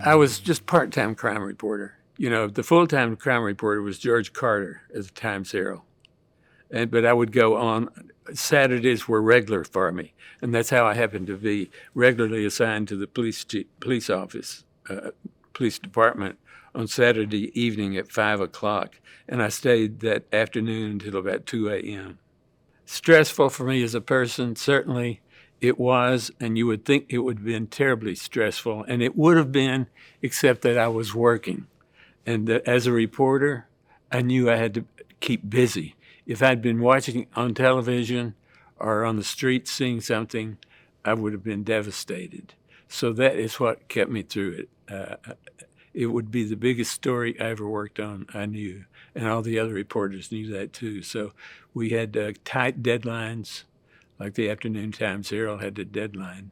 I was just part-time crime reporter. You know, the full-time crime reporter was George Carter as the Times Herald. But I would go on. Saturdays were regular for me, and that's how I happened to be regularly assigned to the police office, police department on Saturday evening at 5 o'clock, and I stayed that afternoon until about 2 a.m. Stressful for me as a person, certainly it was, and you would think it would have been terribly stressful, and it would have been, except that I was working. And as a reporter, I knew I had to keep busy. If I'd been watching on television or on the street seeing something, I would have been devastated. So that is what kept me through it. It would be the biggest story I ever worked on, I knew, and all the other reporters knew that too. So we had tight deadlines, like the Afternoon Times Herald had a deadline.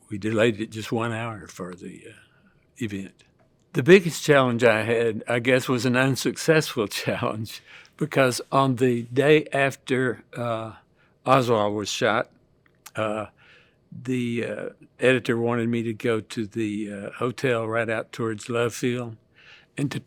We delayed it just 1 hour for the event. The biggest challenge I had, I guess, was an unsuccessful challenge, because on the day after Oswald was shot, the editor wanted me to go to the hotel right out towards Love Field and to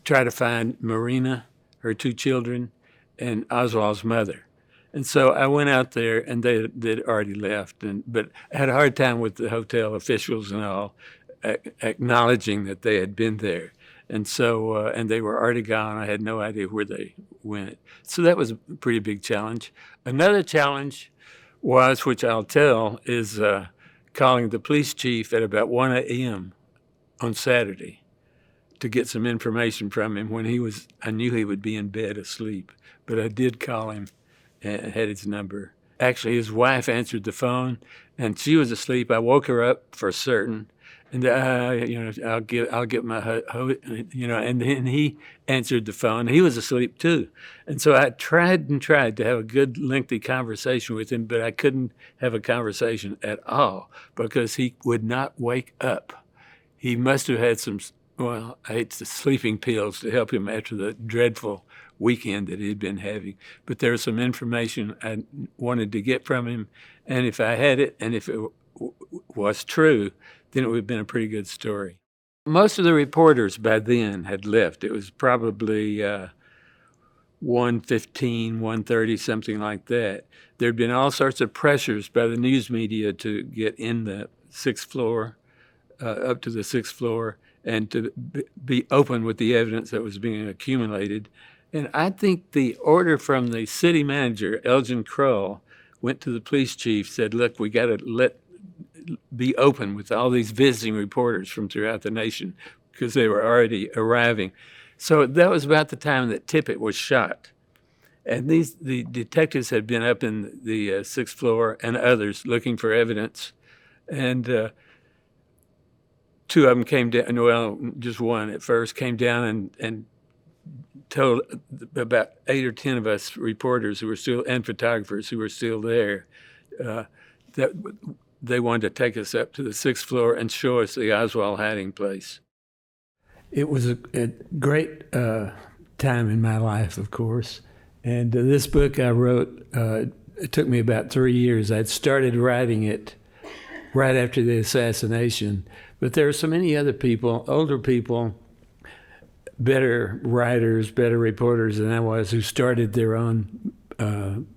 try to find Marina, her 2 children, and Oswald's mother. And so I went out there, and they'd already left. But I had a hard time with the hotel officials and all acknowledging that they had been there. And so, and they were already gone. I had no idea where they went. So that was a pretty big challenge. Another challenge was, which I'll tell, is calling the police chief at about 1 a.m. on Saturday to get some information from him when I knew he would be in bed asleep. But I did call him and had his number. Actually, his wife answered the phone, and she was asleep. I woke her up for certain. And I'll get my and then he answered the phone. He was asleep too, and so I tried to have a good lengthy conversation with him, but I couldn't have a conversation at all because he would not wake up. He must have had some, I hate the sleeping pills to help him after the dreadful weekend that he'd been having. But there was some information I wanted to get from him, and if I had it, and if it was true, then it would have been a pretty good story. Most of the reporters by then had left. It was probably 1:15, 1:30, something like that. There'd been all sorts of pressures by the news media to get in the 6th floor, up to the 6th floor, and to be open with the evidence that was being accumulated. And I think the order from the city manager, Elgin Krull, went to the police chief, said, look, we got to be open with all these visiting reporters from throughout the nation because they were already arriving. So that was about the time that Tippit was shot. And the detectives had been up in the 6th floor and others looking for evidence. And 2 of them came down, well, just one at first, came down and told about 8 or 10 of us reporters who were still, and photographers who were still there, that they wanted to take us up to the 6th floor and show us the Oswald hiding place. It was a great time in my life, of course. And this book I wrote, it took me about 3 years. I'd started writing it right after the assassination. But there are so many other people, older people, better writers, better reporters than I was, who started their own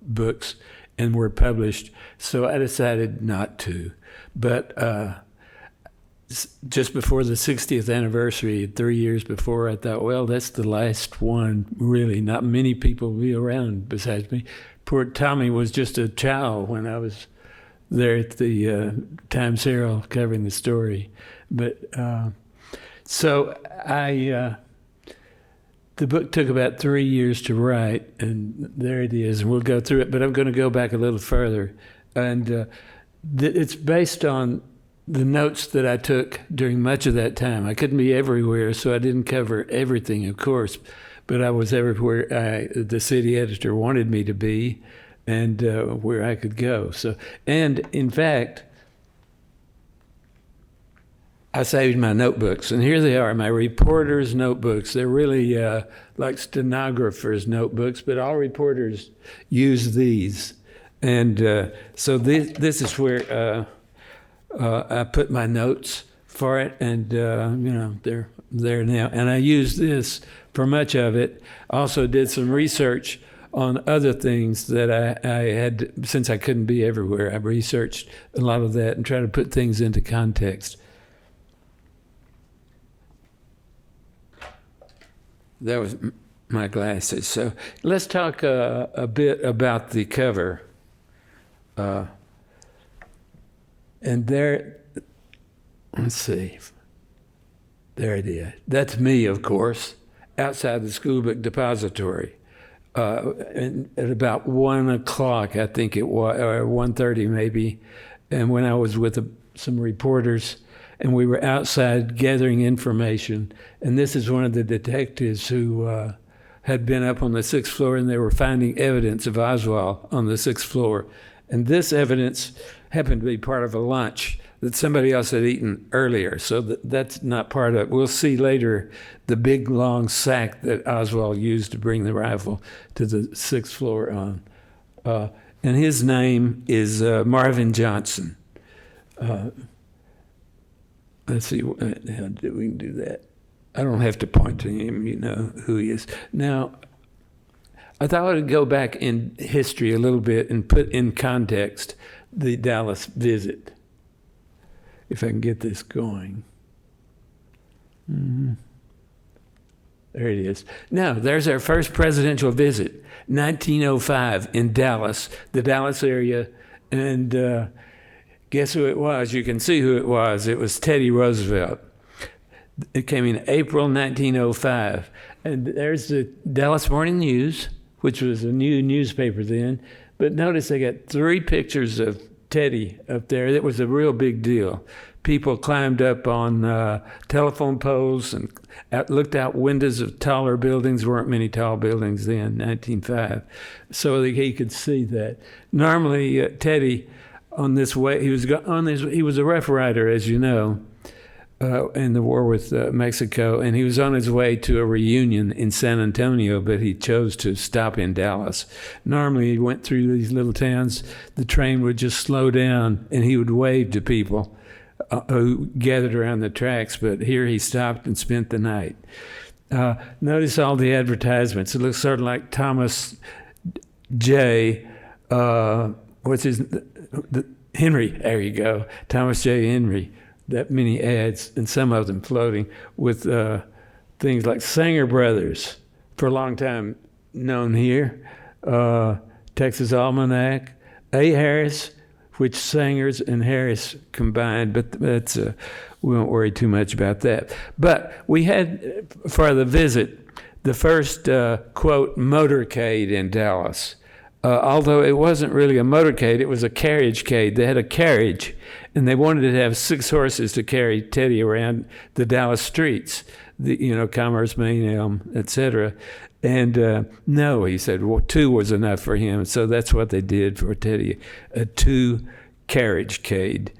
books and were published. So I decided not to. But just before the 60th anniversary, 3 years before, I thought, well, that's the last one, really. Not many people will be around besides me. Poor Tommy was just a child when I was there at the Times Herald covering the story. But so the book took about 3 years to write, and there it is, and we'll go through it, but I'm going to go back a little further. And it's based on the notes that I took during much of that time. I couldn't be everywhere, so I didn't cover everything, of course, but I was everywhere the city editor wanted me to be and where I could go. So, and in fact, I saved my notebooks, and here they are, my reporters' notebooks. They're really like stenographers' notebooks, but all reporters use these. And so this is where I put my notes for it, and they're there now. And I used this for much of it. Also did some research on other things that I had, since I couldn't be everywhere. I researched a lot of that and tried to put things into context. That was my glasses. So let's talk a bit about the cover. And there, let's see. There it is. That's me, of course, outside the school book depository. And at about 1 o'clock, I think it was, or 1:30 maybe, and when I was with some reporters, and we were outside gathering information. And this is one of the detectives who had been up on the 6th floor, and they were finding evidence of Oswald on the 6th floor. And this evidence happened to be part of a lunch that somebody else had eaten earlier. So that's not part of it. We'll see later the big, long sack that Oswald used to bring the rifle to the 6th floor on. And his name is Marvin Johnson. Let's see, how we can do that. I don't have to point to him, you know who he is. Now, I thought I would go back in history a little bit and put in context the Dallas visit. If I can get this going. There it is. Now, there's our first presidential visit, 1905 in Dallas, the Dallas area. And guess who it was? You can see who it was. It was Teddy Roosevelt. It came in April 1905. And there's the Dallas Morning News, which was a new newspaper then. But notice they got 3 pictures of Teddy up there. It was a real big deal. People climbed up on telephone poles and looked out windows of taller buildings. There weren't many tall buildings then, 1905, so that he could see that. Normally, Teddy, on this way, he was a Rough Rider, as you know, in the war with Mexico, and he was on his way to a reunion in San Antonio, but he chose to stop in Dallas. Normally, he went through these little towns. The train would just slow down, and he would wave to people who gathered around the tracks, but here he stopped and spent the night. Notice all the advertisements. It looks sort of like Thomas J. Henry. There you go. Thomas J. Henry. That many ads, and some of them floating with things like Sanger Brothers, for a long time known here, Texas Almanac, A. Harris, which Sangers and Harris combined, but that's we won't worry too much about that. But we had, for the visit, the first, quote, motorcade in Dallas. Although it wasn't really a motorcade, it was a carriagecade. They had a carriage, and they wanted to have 6 horses to carry Teddy around the Dallas streets, Commerce, Main Elm, etc. And no, he said, 2 was enough for him. So that's what they did for Teddy, a 2 carriagecade.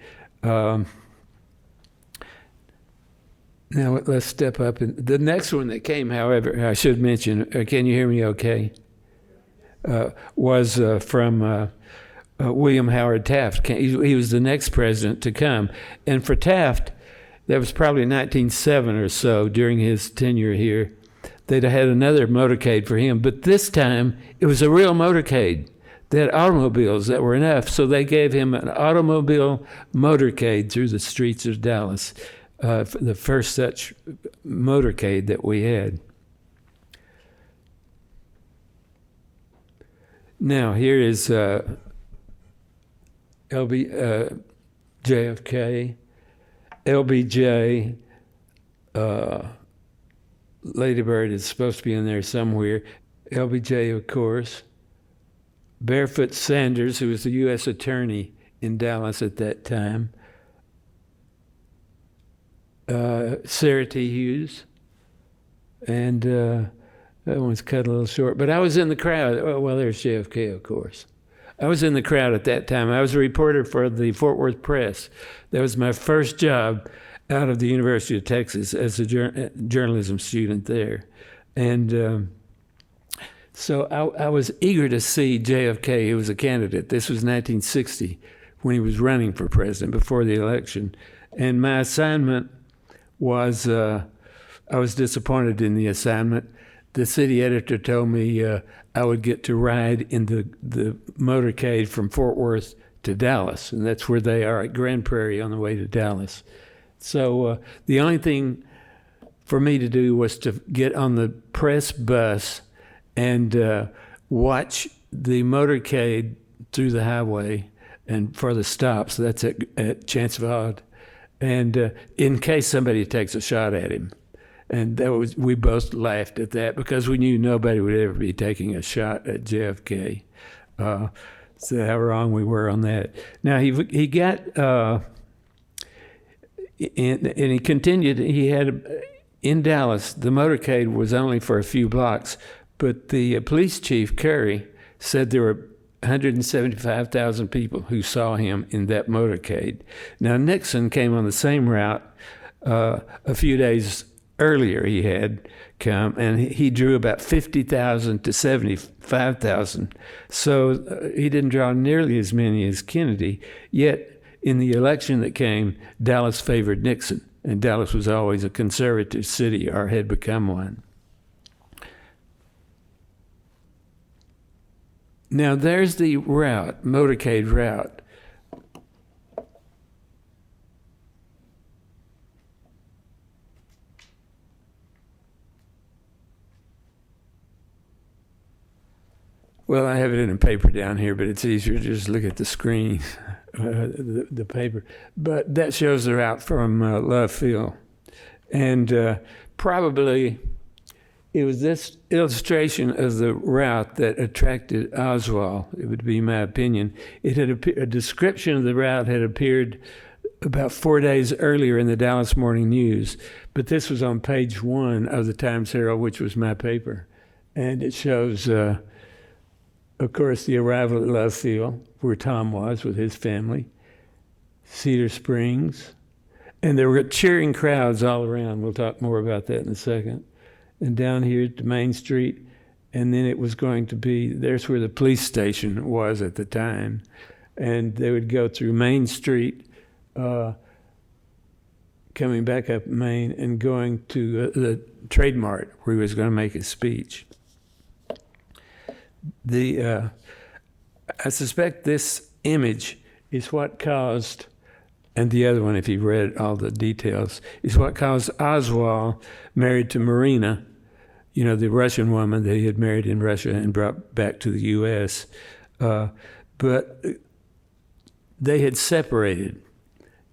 Now let's step up. The next one that came, however, I should mention, can you hear me okay? Was from William Howard Taft. He was the next president to come. And for Taft, that was probably 1907 or so during his tenure here. They'd had another motorcade for him, but this time it was a real motorcade. They had automobiles that were enough, so they gave him an automobile motorcade through the streets of Dallas, the first such motorcade that we had. Now, here is JFK, LBJ, Lady Bird is supposed to be in there somewhere, LBJ, of course, Barefoot Sanders, who was the U.S. attorney in Dallas at that time, Sarah T. Hughes, and that one's cut a little short. But I was in the crowd. Well, there's JFK, of course. I was in the crowd at that time. I was a reporter for the Fort Worth Press. That was my first job out of the University of Texas as a journalism student there. And so I was eager to see JFK, who was a candidate. This was 1960 when he was running for president before the election. And my assignment was, I was disappointed in the assignment. The city editor told me I would get to ride in the motorcade from Fort Worth to Dallas, and that's where they are at Grand Prairie on the way to Dallas. So the only thing for me to do was to get on the press bus and watch the motorcade through the highway and for the stops. That's at Chancellorsville, and in case somebody takes a shot at him. And we both laughed at that because we knew nobody would ever be taking a shot at JFK. So how wrong we were on that. Now he got and he continued. He had in Dallas, the motorcade was only for a few blocks, but the police chief Curry said there were 175,000 people who saw him in that motorcade. Now Nixon came on the same route a few days earlier. He had come, and he drew about 50,000 to 75,000. So he didn't draw nearly as many as Kennedy. Yet in the election that came, Dallas favored Nixon, and Dallas was always a conservative city, or had become one. Now there's the route, motorcade route. Well, I have it in a paper down here, but it's easier to just look at the screen, the paper. But that shows the route from Love Field. And probably it was this illustration of the route that attracted Oswald. It would be my opinion. It had a description of the route had appeared about 4 days earlier in the Dallas Morning News, but this was on page 1 of the Times-Herald, which was my paper. And it shows, of course, the arrival at Love Field, where Tom was with his family, Cedar Springs, and there were cheering crowds all around. We'll talk more about that in a second. And down here to Main Street, and then it was going to be, there's where the police station was at the time, and they would go through Main Street, coming back up Main and going to the Trade Mart, where he was going to make his speech. I suspect this image is what caused, and the other one, if you read all the details, is what caused Oswald, married to Marina, you know, the Russian woman that he had married in Russia and brought back to the U.S. But they had separated.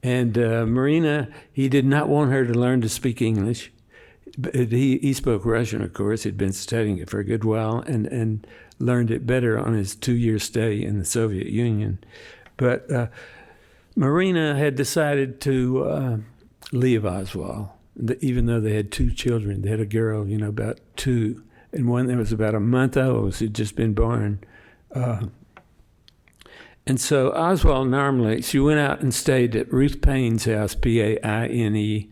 And Marina, he did not want her to learn to speak English. But he spoke Russian, of course. He'd been studying it for a good while and learned it better on his 2-year stay in the Soviet Union. But Marina had decided to leave Oswald, even though they had 2 children. They had a girl, you know, about 2, and one that was about a month old, had just been born. And so Oswald normally, she went out and stayed at Ruth Paine's house, Paine,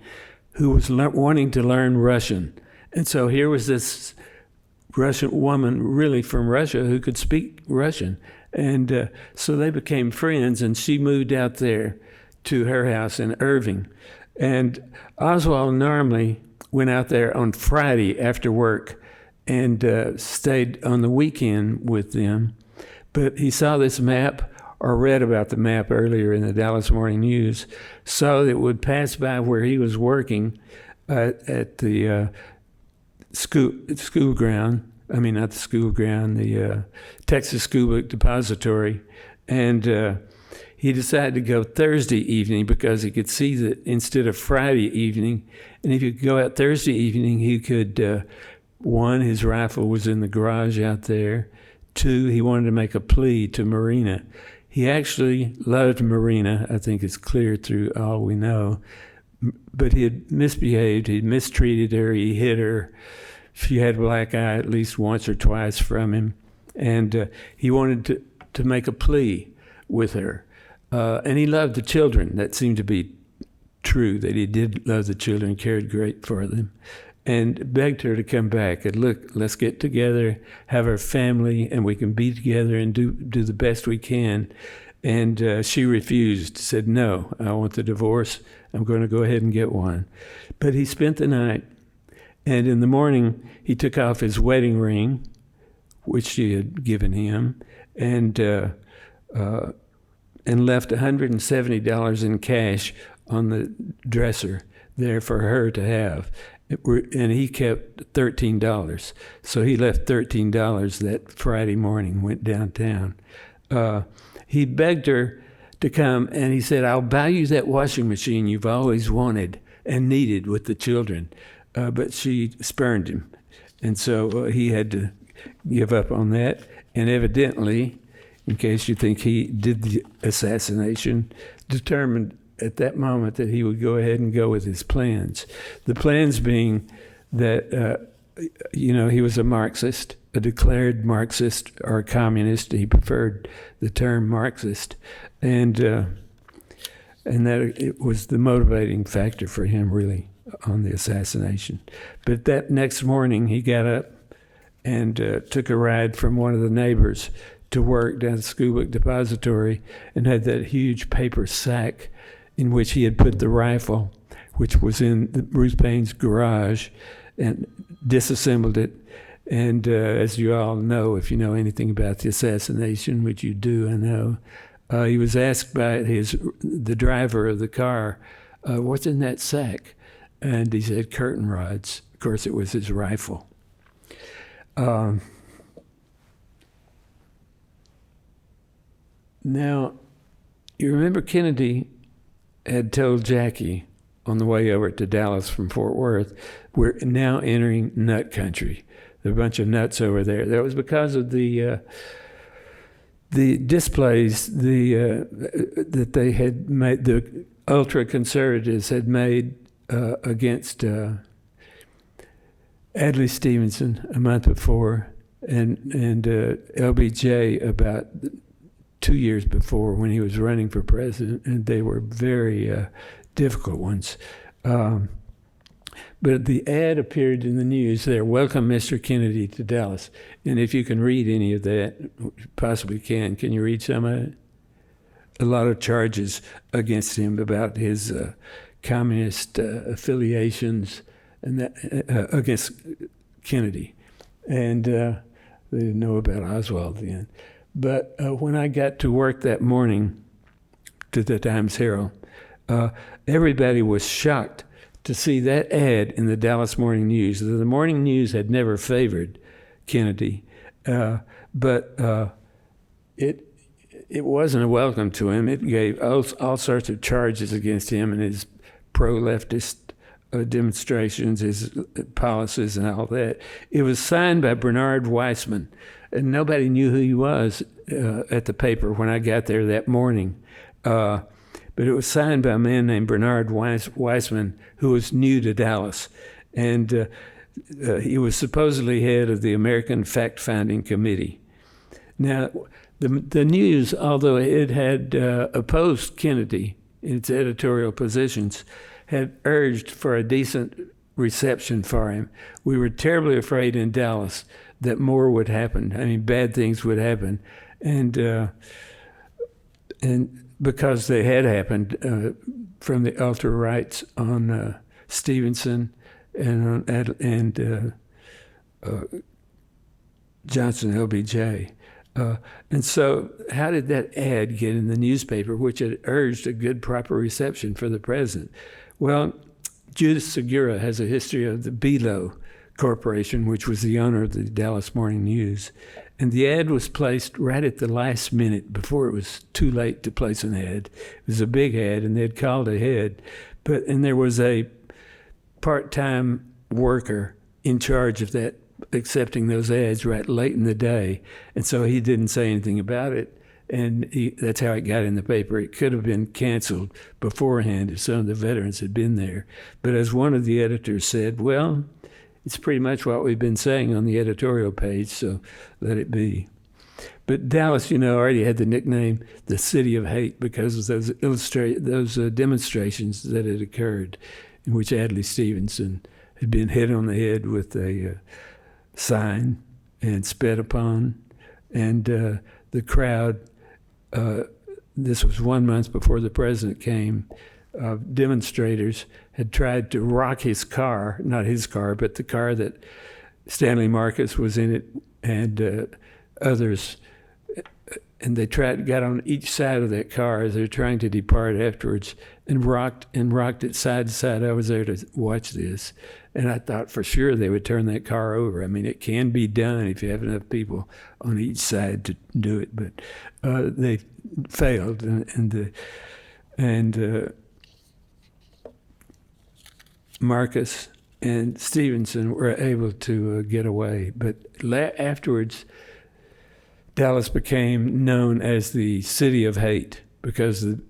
who was wanting to learn Russian. And so here was this Russian woman, really from Russia, who could speak Russian. And so they became friends, and she moved out there to her house in Irving. And Oswald normally went out there on Friday after work and stayed on the weekend with them. But he saw this map, or read about the map earlier in the Dallas Morning News, so it would pass by where he was working at the school ground. I mean, not the school ground, the Texas School Book Depository. And he decided to go Thursday evening because he could see that instead of Friday evening, and if you could go out Thursday evening, he could, 1, his rifle was in the garage out there. 2, he wanted to make a plea to Marina. He actually loved Marina, I think it's clear through all we know, but he had misbehaved, he mistreated her, he hit her. She had a black eye at least once or twice from him, and he wanted to make a plea with her. And he loved the children. That seemed to be true, that he did love the children, cared great for them, and begged her to come back. And look, let's get together, have our family, and we can be together and do the best we can. And she refused, said, no, I want the divorce. I'm going to go ahead and get one. But he spent the night, and in the morning he took off his wedding ring, which she had given him, and left $170 in cash on the dresser there for her to have. And he kept $13. So he left $13 that Friday morning, went downtown. He begged her to come, and he said, I'll buy you that washing machine you've always wanted and needed with the children. But she spurned him. And so he had to give up on that. And evidently, in case you think he did the assassination, determined at that moment that he would go ahead and go with his plans. The plans being that, he was a Marxist, a declared Marxist or a communist. He preferred the term Marxist. And that it was the motivating factor for him, really, on the assassination. But that next morning, he got up and took a ride from one of the neighbors to work down at the Schoolbook Depository, and had that huge paper sack in which he had put the rifle, which was in Ruth Paine's garage, and disassembled it. And as you all know, if you know anything about the assassination, which you do, I know, he was asked by the driver of the car, what's in that sack? And he said, curtain rods. Of course, it was his rifle. Now, you remember Kennedy had told Jackie on the way over to Dallas from Fort Worth, we're now entering nut country. There are a bunch of nuts over there. That was because of the displays that they had made, the ultra-conservatives had made against Adlai Stevenson a month before, and LBJ about 2 years before when he was running for president, and they were very difficult ones. But the ad appeared in the news there, welcome Mr. Kennedy to Dallas. And if you can read any of that, possibly can you read some of it? A lot of charges against him about his communist affiliations and that against Kennedy. And they didn't know about Oswald then. But when I got to work that morning to the Times Herald, everybody was shocked to see that ad in the Dallas Morning News. The Morning News had never favored Kennedy, but it wasn't a welcome to him. It gave all sorts of charges against him and his pro-leftist demonstrations, his policies and all that. It was signed by Bernard Weissman, and nobody knew who he was at the paper when I got there that morning. But it was signed by a man named Bernard Weissman, who was new to Dallas. And he was supposedly head of the American Fact-Finding Committee. Now, the news, although it had opposed Kennedy in its editorial positions, had urged for a decent reception for him. We were terribly afraid in Dallas that more would happen. I mean, bad things would happen. And because they had happened from the ultra-rights on Stevenson and Johnson LBJ. And so how did that ad get in the newspaper, which had urged a good, proper reception for the president? Well, Judith Segura has a history of the Belo Corporation, which was the owner of the Dallas Morning News. And the ad was placed right at the last minute before it was too late to place an ad. It was a big ad, and they'd called ahead. And there was a part-time worker in charge of that, accepting those ads right late in the day. And so he didn't say anything about it. And that's how it got in the paper. It could have been canceled beforehand if some of the veterans had been there. But as one of the editors said, well, it's pretty much what we've been saying on the editorial page, so let it be. But Dallas, already had the nickname the City of Hate because of those demonstrations that had occurred in which Adlai Stevenson had been hit on the head with a sign and spit upon, and the crowd this was 1 month before the president came, demonstrators had tried to rock his car, not his car, but the car that Stanley Marcus was in it, and others. And they got on each side of that car as they were trying to depart afterwards, and rocked it side to side. I was there to watch this, and I thought for sure they would turn that car over. I mean, it can be done if you have enough people on each side to do it, but they failed, and Marcus and Stevenson were able to get away. But afterwards, Dallas became known as the city of hate because the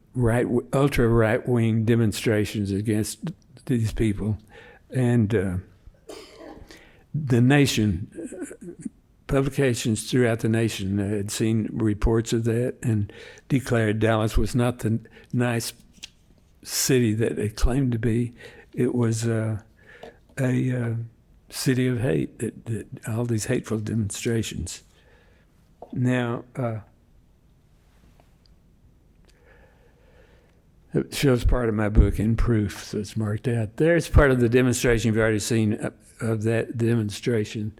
ultra right-wing demonstrations against these people, and the nation, publications throughout the nation had seen reports of that and declared Dallas was not the nice city that it claimed to be. It was a city of hate, that all these hateful demonstrations. Now, it shows part of my book in proof, so it's marked out. There's part of the demonstration you've already seen of that demonstration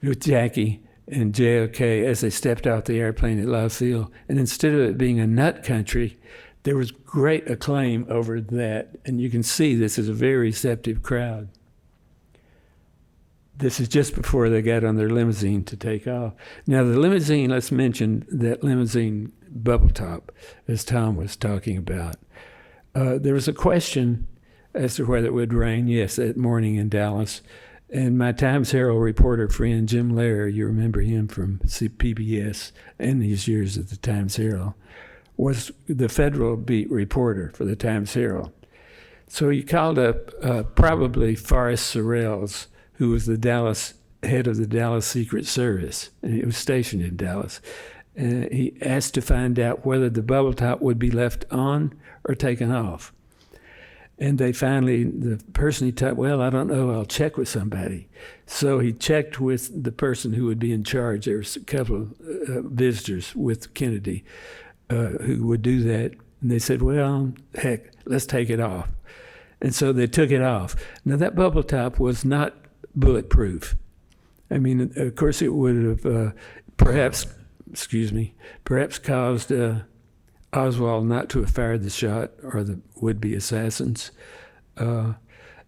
with Jackie and JFK as they stepped off the airplane at Love Field. And instead of it being a nut country, there was great acclaim over that. And you can see this is a very receptive crowd. This is just before they got on their limousine to take off. Now, the limousine, let's mention that limousine bubble top, as Tom was talking about. There was a question as to whether it would rain, yes, that morning in Dallas. And my Times Herald reporter friend, Jim Lehrer, you remember him from PBS and his years at the Times Herald, was the federal beat reporter for the Times Herald. So he called up probably Forrest Sorrells, who was the head of the Dallas Secret Service, and he was stationed in Dallas. And he asked to find out whether the bubble top would be left on or taken off. And the person he talked, well, I don't know, I'll check with somebody. So he checked with the person who would be in charge. There was a couple of visitors with Kennedy who would do that. And they said, well, heck, let's take it off. And so they took it off. Now, that bubble top was not bulletproof. I mean, of course, it would have perhaps caused Oswald not to have fired the shot, or the would-be assassins, but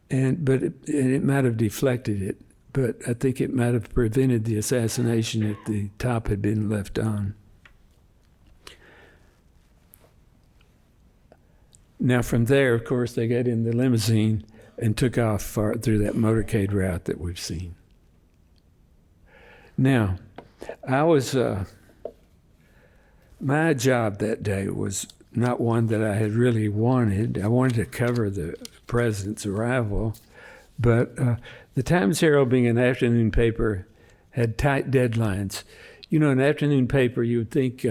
it might have deflected it. But I think it might have prevented the assassination if the top had been left on. Now, from there, of course, they got in the limousine and took off through that motorcade route that we've seen. Now, my job that day was not one that I had really wanted. I wanted to cover the president's arrival, but the Times Herald, being an afternoon paper, had tight deadlines. You know, an afternoon paper, you would think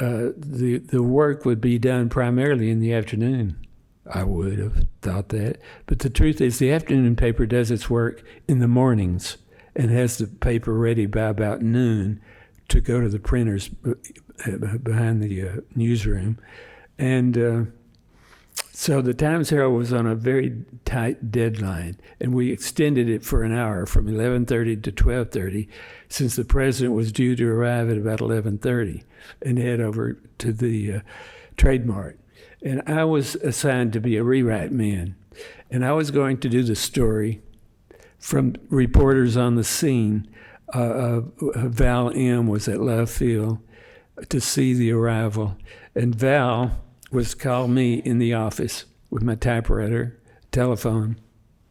the work would be done primarily in the afternoon. I would have thought that. But the truth is, the afternoon paper does its work in the mornings and has the paper ready by about noon to go to the printers behind the newsroom. And so the Times Herald was on a very tight deadline, and we extended it for an hour from 11:30 to 12:30, since the president was due to arrive at about 11:30 and head over to the Trade Mart. And I was assigned to be a rewrite man, and I was going to do the story from reporters on the scene. Val M. was at Love Field to see the arrival, and Val was called me in the office with my typewriter, telephone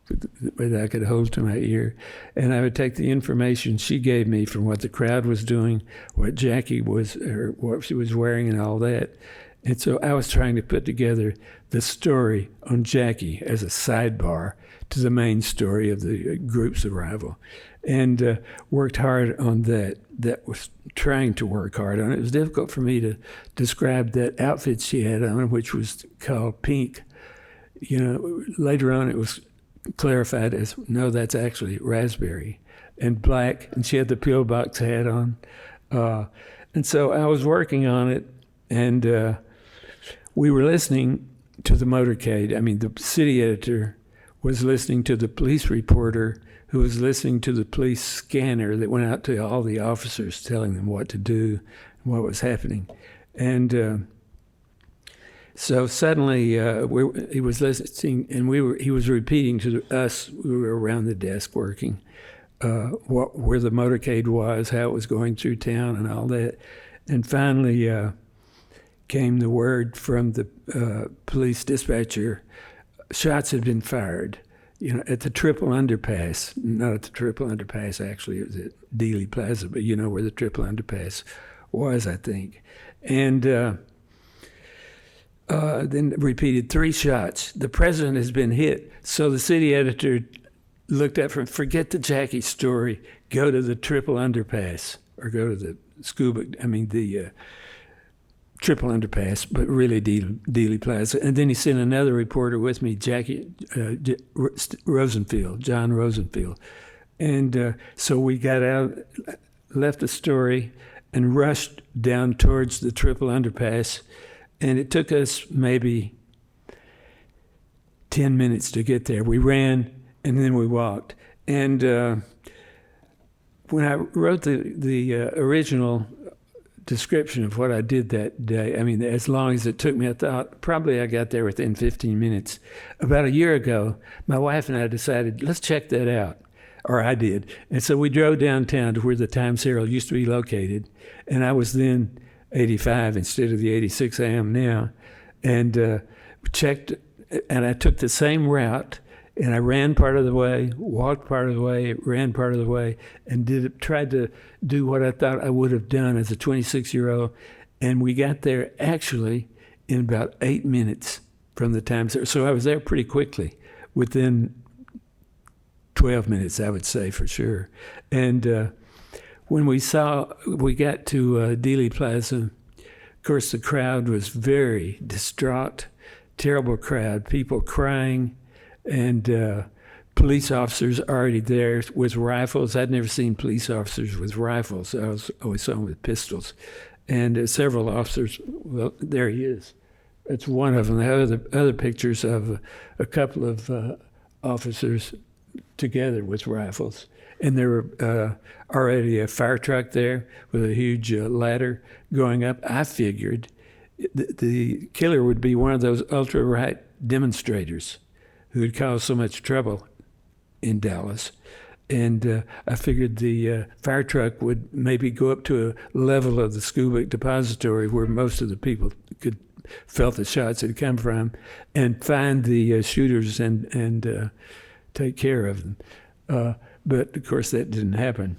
that I could hold to my ear, and I would take the information she gave me from what the crowd was doing, what Jackie was, or what she was wearing, and all that. And so I was trying to put together the story on Jackie as a sidebar to the main story of the group's arrival, and worked hard on that. That was trying to work hard on it. It was difficult for me to describe that outfit she had on, which was called pink. You know, later on it was clarified as, no, that's actually raspberry, and black, and she had the pillbox hat on. And so I was working on it, And we were listening to the motorcade. I mean, the city editor was listening to the police reporter who was listening to the police scanner that went out to all the officers telling them what to do and what was happening. And so suddenly he was listening, and he was repeating to us, we were around the desk working, where the motorcade was, how it was going through town and all that. And finally came the word from the police dispatcher, shots had been fired, at the Triple Underpass. Not at the Triple Underpass, actually, it was at Dealey Plaza, but you know where the Triple Underpass was, I think. And then repeated 3 shots. The president has been hit. So the city editor looked at from, forget the Jackie story, go to the Triple Underpass, or go to the the Triple Underpass, but really Dealey Plaza. And then he sent another reporter with me, John Rosenfield. And so we got out, left the story, and rushed down towards the Triple Underpass. And it took us maybe 10 minutes to get there. We ran, and then we walked. And when I wrote the original description of what I did that day, I mean, as long as it took me, I thought probably I got there within 15 minutes. About a year ago, my wife and I decided, let's check that out. Or I did. And so we drove downtown to where the Times Herald used to be located. And I was then 85 instead of the 86 I am now. And checked, and I took the same route. And I ran part of the way, walked part of the way, ran part of the way, and tried to do what I thought I would have done as a 26-year-old. And we got there actually in about 8 minutes from the Times Herald. So I was there pretty quickly, within 12 minutes, I would say, for sure. And when we got to Dealey Plaza, of course, the crowd was very distraught, terrible crowd, people crying, and police officers already there with rifles. I'd never seen police officers with rifles. I always saw them with pistols. And several officers, well, there he is. It's one of them. The other pictures of a couple of officers together with rifles. And there were already a fire truck there with a huge ladder going up. I figured the killer would be one of those ultra-right demonstrators who had caused so much trouble in Dallas. And I figured the fire truck would maybe go up to a level of the Scubic Depository where most of the people felt the shots had come from, and find the shooters and take care of them. But of course that didn't happen.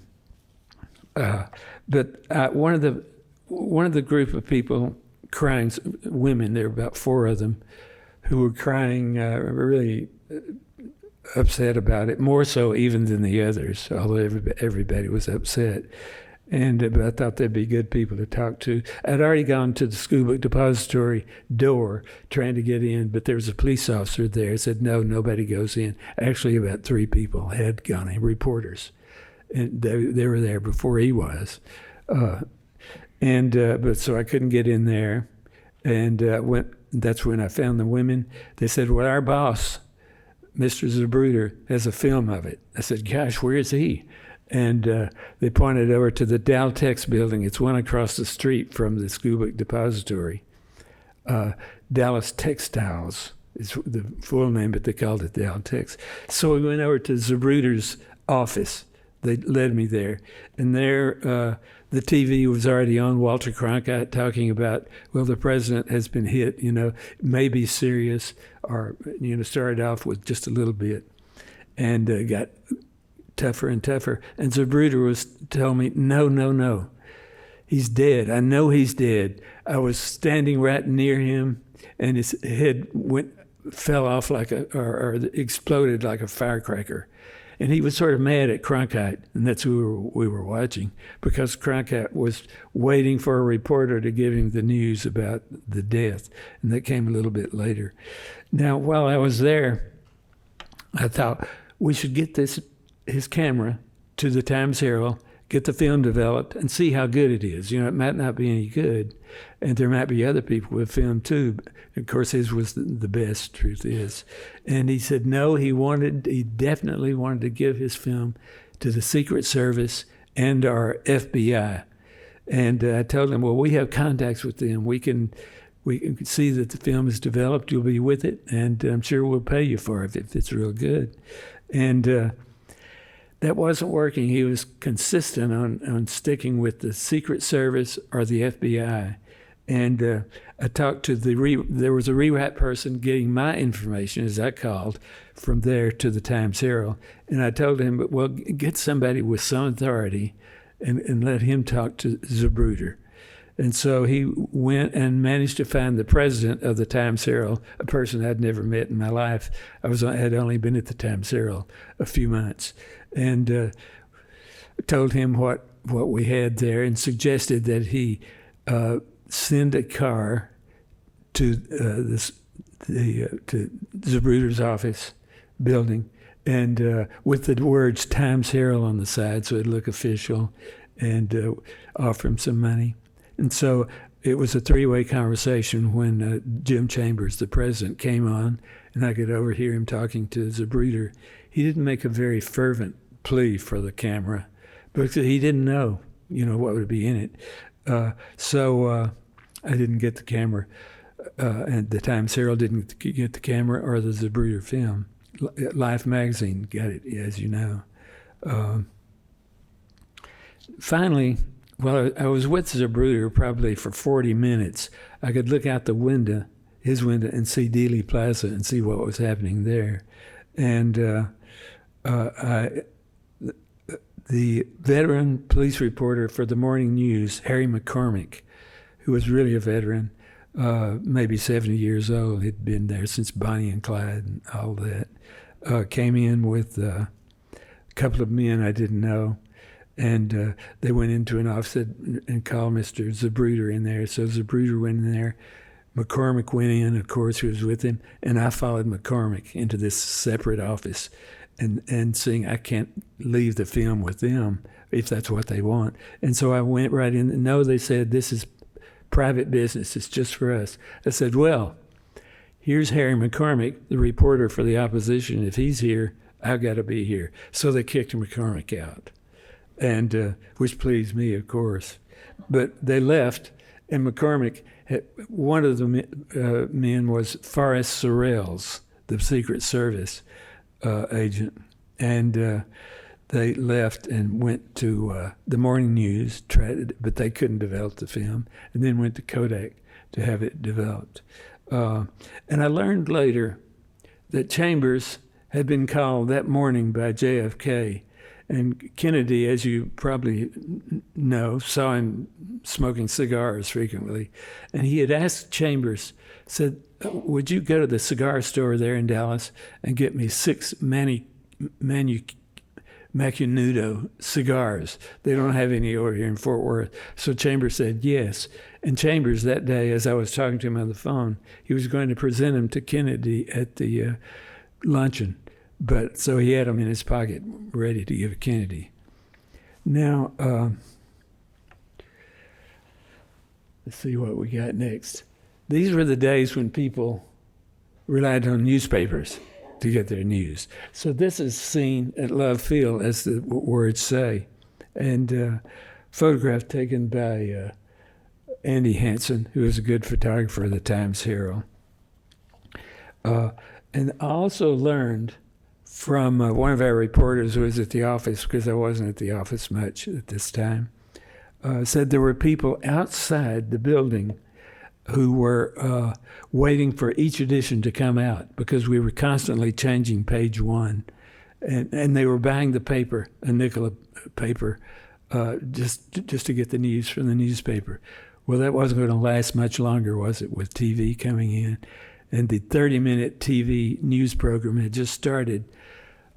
But one of the group of people crying, women, there were about 4 of them, who were crying, really upset about it, more so even than the others, although everybody was upset. But I thought they'd be good people to talk to. I'd already gone to the Scubic Depository door trying to get in, but there was a police officer there. Said, no, nobody goes in. Actually, about 3 people had gone in, reporters. And they were there before he was. But so I couldn't get in there. And that's when I found the women. They said, well, our boss, Mr. Zapruder, has a film of it. I said, gosh, where is he? And they pointed over to the Daltex building. It's one across the street from the Scubic Depository. Dallas Textiles is the full name, but they called it Daltex. So we went over to Zapruder's office. They led me there. And there, the TV was already on, Walter Cronkite talking about, well, the president has been hit, may be serious, or, started off with just a little bit, and got tougher and tougher. And Zapruder was telling me, no, he's dead. I know he's dead. I was standing right near him, and his head fell off or exploded like a firecracker. And he was sort of mad at Cronkite, and that's who we were watching, because Cronkite was waiting for a reporter to give him the news about the death, and that came a little bit later. Now, while I was there, I thought we should get his camera to the Times Herald, get the film developed, and see how good it is. It might not be any good, and there might be other people with film too. But of course, his was the best, truth is. And he said no, he definitely wanted to give his film to the Secret Service and our FBI. And I told him, well, we have contacts with them. We can see that the film is developed. You'll be with it, and I'm sure we'll pay you for it if it's real good. And that wasn't working. He was consistent on sticking with the Secret Service or the FBI. And I talked to there was a rewrite person getting my information, as I called, from there to the Times Herald. And I told him, well, get somebody with some authority and let him talk to Zapruder. And so he went and managed to find the president of the Times Herald, a person I'd never met in my life. I had only been at the Times Herald a few months. And told him what we had there and suggested that he send a car to to Zapruder's office building, and with the words Times Herald on the side, so it'd look official, and offer him some money. And so it was a three-way conversation when Jim Chambers, the president, came on, and I could overhear him talking to Zapruder. He didn't make a very fervent plea for the camera because he didn't know, what would be in it. So I didn't get the camera, and the Times Herald didn't get the camera or the Zapruder film. Life magazine got it, as you know. Finally, well, I was with Zapruder probably for 40 minutes. I could look out the window, his window, and see Dealey Plaza and see what was happening there. And the veteran police reporter for the Morning News, Harry McCormick, who was really a veteran, maybe 70 years old, had been there since Bonnie and Clyde and all that, came in with a couple of men I didn't know. And they went into an office and called Mr. Zapruder in there. So Zapruder went in there. McCormick went in, of course, who was with him. And I followed McCormick into this separate office and saying, I can't leave the film with them if that's what they want. And so I went right in. No, they said, this is private business. It's just for us. I said, well, here's Harry McCormick, the reporter for the opposition. If he's here, I've got to be here. So they kicked McCormick out. And which pleased me, of course. But they left, and McCormick, one of the men was Forrest Sorrells, the Secret Service agent. And they left and went to the Morning News, but they couldn't develop the film, and then went to Kodak to have it developed. And I learned later that Chambers had been called that morning by JFK. And Kennedy, as you probably know, saw him smoking cigars frequently. And he had asked Chambers, said, would you go to the cigar store there in Dallas and get me 6 Macanudo cigars? They don't have any over here in Fort Worth. So Chambers said yes. And Chambers that day, as I was talking to him on the phone, he was going to present them to Kennedy at the luncheon. But so he had them in his pocket, ready to give to Kennedy. Now, let's see what we got next. These were the days when people relied on newspapers to get their news. So this is seen at Love Field, as the words say, and photograph taken by Andy Hansen, who was a good photographer of the Times Herald. And I also learned from one of our reporters who was at the office, because I wasn't at the office much at this time, said there were people outside the building who were waiting for each edition to come out because we were constantly changing page one. And they were buying the paper, a nickel paper, just to get the news from the newspaper. Well, that wasn't going to last much longer, was it, with TV coming in? And the 30-minute TV news program had just started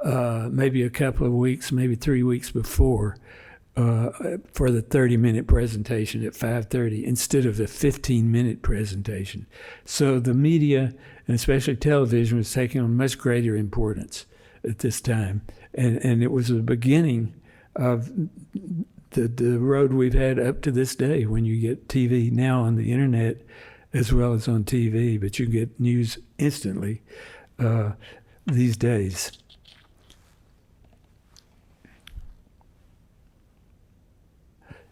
maybe a couple of weeks, maybe 3 weeks before, for the 30-minute presentation at 5:30 instead of the 15-minute presentation. So the media, and especially television, was taking on much greater importance at this time. And it was the beginning of the road we've had up to this day when you get TV now on the internet as well as on TV, but you get news instantly these days.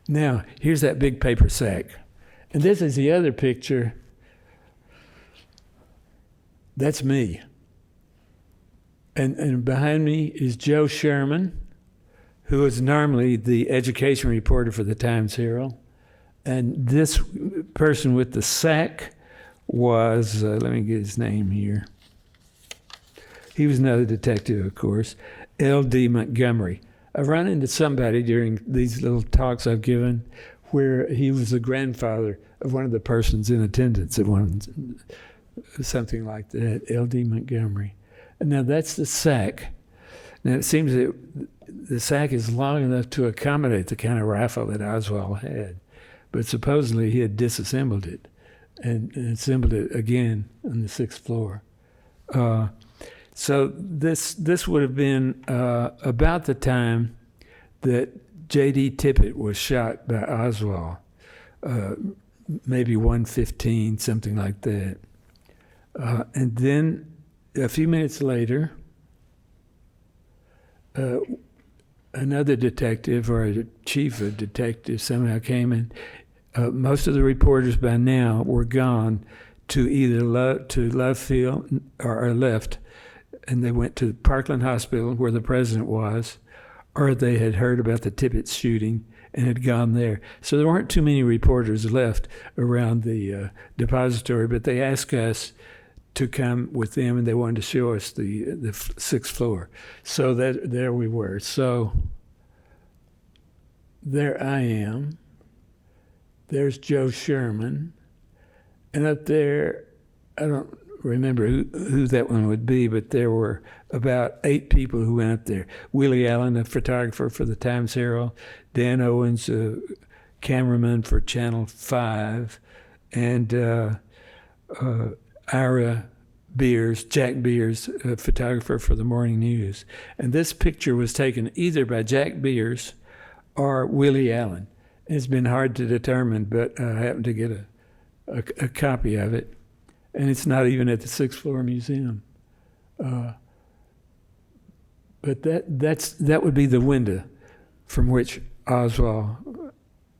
Now, here's that big paper sack. And this is the other picture. That's me. And behind me is Joe Sherman, who is normally the education reporter for the Times-Herald. And this person with the sack was, let me get his name here. He was another detective, of course, L.D. Montgomery. I've run into somebody during these little talks I've given where he was the grandfather of one of the persons in attendance at one, something like that, L.D. Montgomery. And now that's the sack. Now it seems that the sack is long enough to accommodate the kind of rifle that Oswald had, but supposedly he had disassembled it and assembled it again on the 6th floor. So this would have been about the time that J.D. Tippit was shot by Oswald, maybe 1:15, something like that. And then a few minutes later, another detective or a chief of detectives somehow came in. Most of the reporters by now were gone to either Love Field or left, and they went to Parkland Hospital where the president was, or they had heard about the Tippit shooting and had gone there. So there weren't too many reporters left around the depository, but they asked us to come with them, and they wanted to show us the 6th floor. So there we were. So there I am. There's Joe Sherman. And up there, I don't remember who that one would be, but there were about 8 people who went up there. Willie Allen, a photographer for the Times-Herald, Dan Owens, a cameraman for Channel 5, and Ira Beers, Jack Beers, a photographer for the Morning News. And this picture was taken either by Jack Beers or Willie Allen. It's been hard to determine, but I happened to get a copy of it. And it's not even at the 6th floor museum. But that would be the window from which Oswald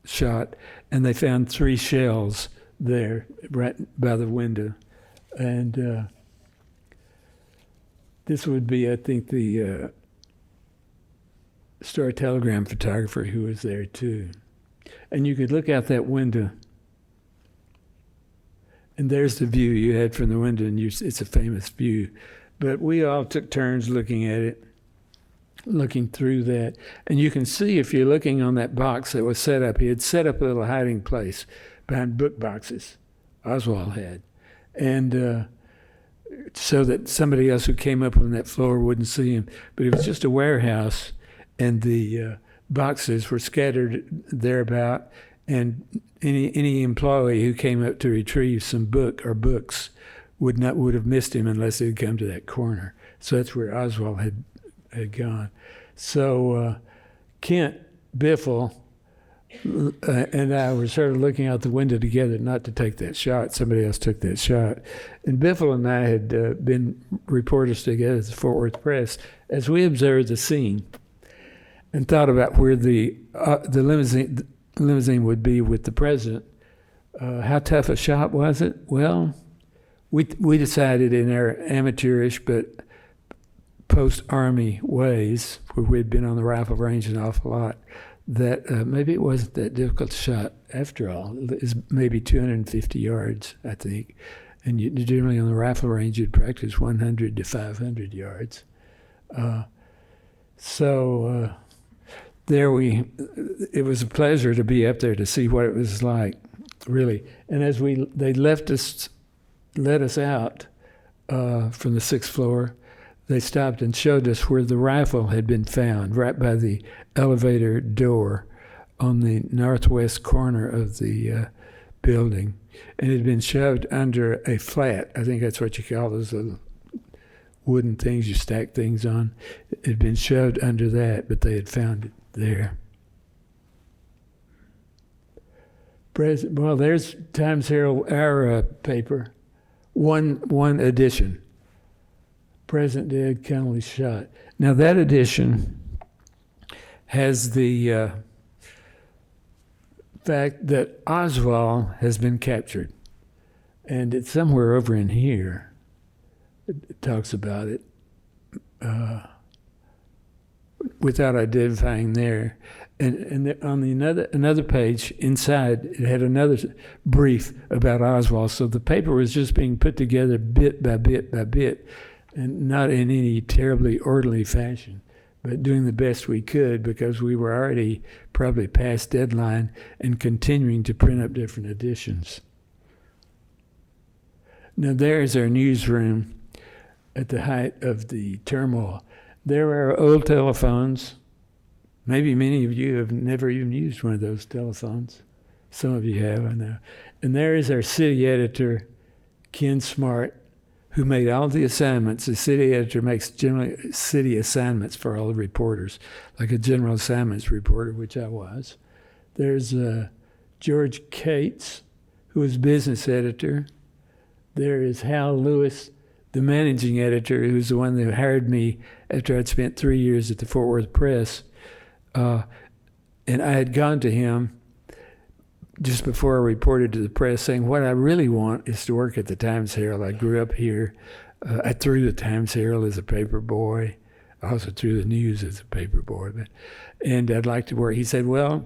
shot. And they found 3 shells there right by the window. And this would be, I think, the Star-Telegram photographer who was there too. And you could look out that window, and there's the view you had from the window, and it's a famous view. But we all took turns looking at it, looking through that. And you can see if you're looking on that box that was set up, he had set up a little hiding place behind book boxes, Oswald had. And so that somebody else who came up on that floor wouldn't see him. But it was just a warehouse, and the boxes were scattered thereabout, and any employee who came up to retrieve some book or books would have missed him unless they'd come to that corner. So that's where Oswald had gone. So Kent Biffle and I were sort of looking out the window together, not to take that shot. Somebody else took that shot. And Biffle and I had been reporters together at the Fort Worth Press as we observed the scene and thought about where the limousine would be with the president. How tough a shot was it? Well, we decided in our amateurish but post-Army ways, where we'd been on the rifle range an awful lot, that maybe it wasn't that difficult a shot after all. It's maybe 250 yards, I think. And generally on the rifle range, you'd practice 100 to 500 yards. It was a pleasure to be up there to see what it was like, really. And as they let us out from the 6th floor, they stopped and showed us where the rifle had been found, right by the elevator door on the northwest corner of the building. And it had been shoved under a flat. I think that's what you call those little wooden things you stack things on. It had been shoved under that, but they had found it there. Well, there's Times Herald, our paper, one edition. President dead, Kennedy shot. Now that edition has the fact that Oswald has been captured, and it's somewhere over in here. It talks about it without identifying there. And on another page inside, it had another brief about Oswald. So the paper was just being put together bit by bit by bit, and not in any terribly orderly fashion, but doing the best we could because we were already probably past deadline and continuing to print up different editions. Now there's our newsroom at the height of the turmoil. There are old telephones. Maybe many of you have never even used one of those telephones. Some of you have, I know. And there is our city editor, Ken Smart, who made all the assignments. The city editor makes generally city assignments for all the reporters, like a general assignments reporter, which I was. There's George Cates, who was business editor. There is Hal Lewis, the managing editor, who's the one that hired me after I'd spent 3 years at the Fort Worth Press. And I had gone to him just before I reported to the press saying, what I really want is to work at the Times Herald. I grew up here. I threw the Times Herald as a paper boy. I also threw the News as a paper boy. And I'd like to work. He said, well,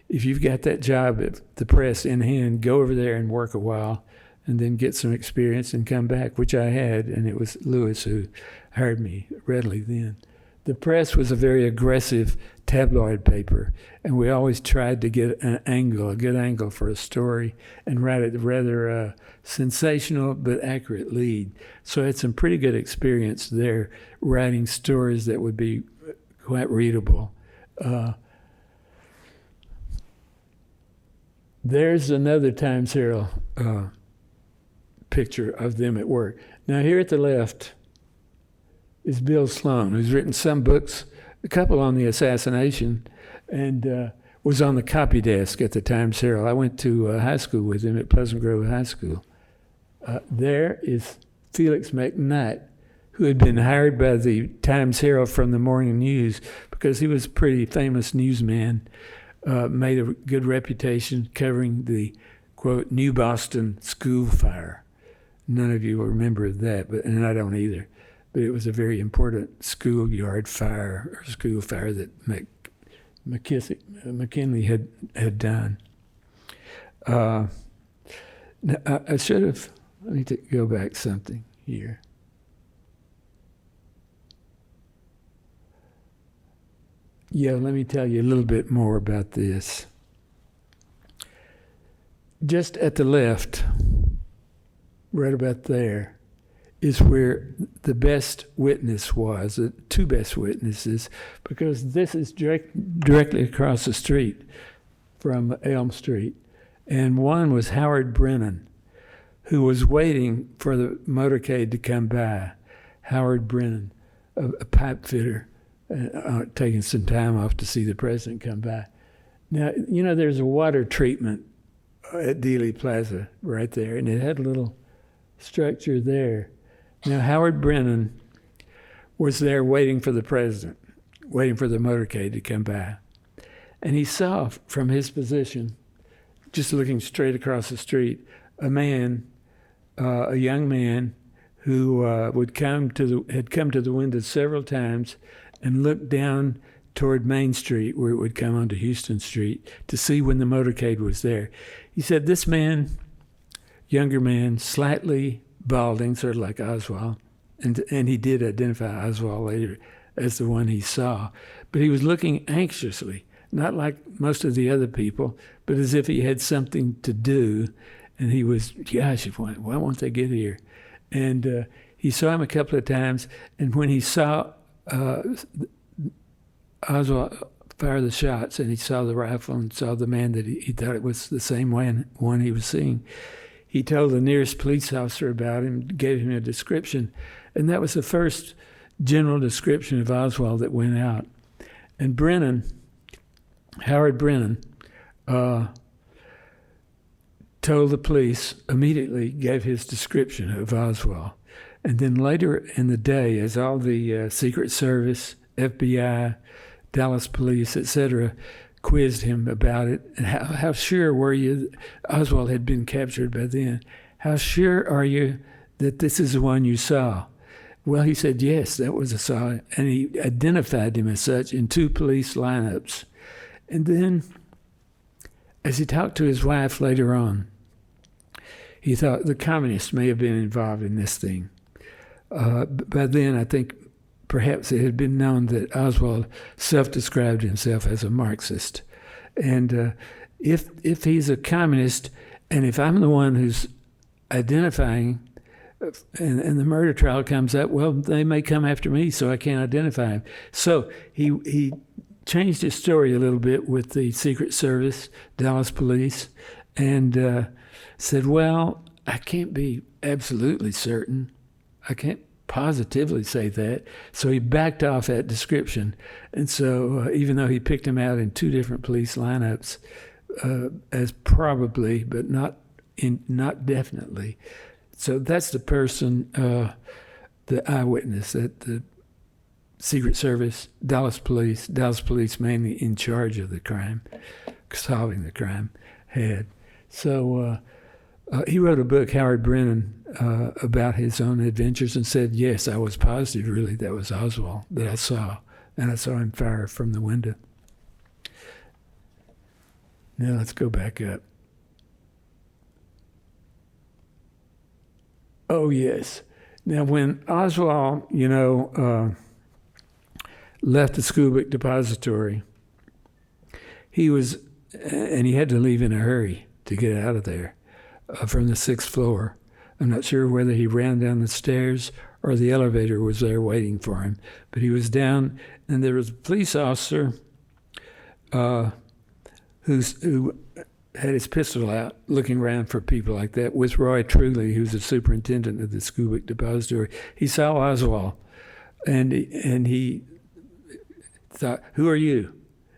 if you've got that job at the press in hand, go over there and work a while and then get some experience and come back, which I had. And it was Lewis who hired me readily then. The press was a very aggressive tabloid paper, and we always tried to get a good angle for a story, and write a rather sensational but accurate lead. So I had some pretty good experience there, writing stories that would be quite readable. There's another Times Herald picture of them at work. Now here at the left is Bill Sloan, who's written some books, a couple on the assassination, and was on the copy desk at the Times Herald. I went to high school with him at Pleasant Grove High School. There is Felix McKnight, who had been hired by the Times Herald from the Morning News because he was a pretty famous newsman, made a good reputation covering the, quote, New Boston school fire. None of you will remember that, and I don't either. But it was a very important schoolyard fire or school fire that McKinley had done. Now, I should have, I need to go back something here. Yeah, let me tell you a little bit more about this. Just at the left, right about there, is where the best witness was, the two best witnesses, because this is directly across the street from Elm Street. And one was Howard Brennan, who was waiting for the motorcade to come by. Howard Brennan, a pipe fitter, taking some time off to see the president come by. Now, you know, there's a water treatment at Dealey Plaza right there, and it had a little structure there. Now, Howard Brennan was there waiting for the president, waiting for the motorcade to come by. And he saw from his position, just looking straight across the street, a man, a young man who had come to the window several times and looked down toward Main Street, where it would come onto Houston Street, to see when the motorcade was there. He said this man, younger man, slightly balding, sort of like Oswald, and he did identify Oswald later as the one he saw, but he was looking anxiously, not like most of the other people, but as if he had something to do, and he was, gosh, why won't they get here? And he saw him a couple of times, and when he saw Oswald fire the shots, and he saw the rifle and saw the man that he thought it was the same one he was seeing, he told the nearest police officer about him, gave him a description, and that was the first general description of Oswald that went out. And Brennan, Howard Brennan, told the police, immediately gave his description of Oswald. And then later in the day, as all the Secret Service, FBI, Dallas police, etc., quizzed him about it, and how sure were you Oswald had been captured by then? How sure are you that this is the one you saw? Well, he said, yes, that was a saw, and he identified him as such in 2 police lineups. And then, as he talked to his wife later on, he thought the communists may have been involved in this thing. By then, I think perhaps it had been known that Oswald self-described himself as a Marxist. And if he's a communist, and if I'm the one who's identifying, and the murder trial comes up, well, they may come after me, so I can't identify him. So he changed his story a little bit with the Secret Service, Dallas police, and said, well, I can't be absolutely certain. I can't positively say that. So he backed off that description. And so even though he picked him out in 2 different police lineups as probably, but not definitely. So that's the person, the eyewitness that the Secret Service, Dallas police mainly in charge of the crime, solving the crime, had. So he wrote a book, Howard Brennan, about his own adventures, and said, yes, I was positive, really, that was Oswald that I saw, and I saw him fire from the window. Now let's go back up. Oh, yes. Now, when Oswald, left the Schoolbook Depository, he had to leave in a hurry to get out of there from the 6th floor. I'm not sure whether he ran down the stairs or the elevator was there waiting for him, but he was down, and there was a police officer who had his pistol out, looking around for people like that, with Roy Trugley, who's the superintendent of the Schoolbook Depository. He saw Oswald, and he thought, who are you?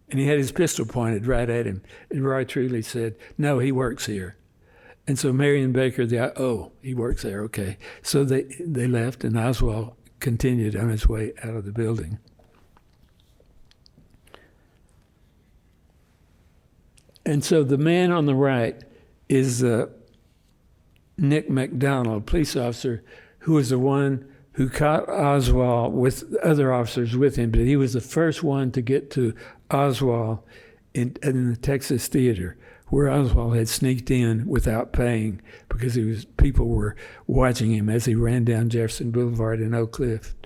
And he had his pistol pointed right at him. And Roy Trugley said, no, he works here. And so Marion Baker, he works there, okay. So they left, and Oswald continued on his way out of the building. And so the man on the right is Nick McDonald, police officer, who was the one who caught Oswald with other officers with him, but he was the first one to get to Oswald in the Texas Theater, where Oswald had sneaked in without paying because people were watching him as he ran down Jefferson Boulevard in Oak Cliff,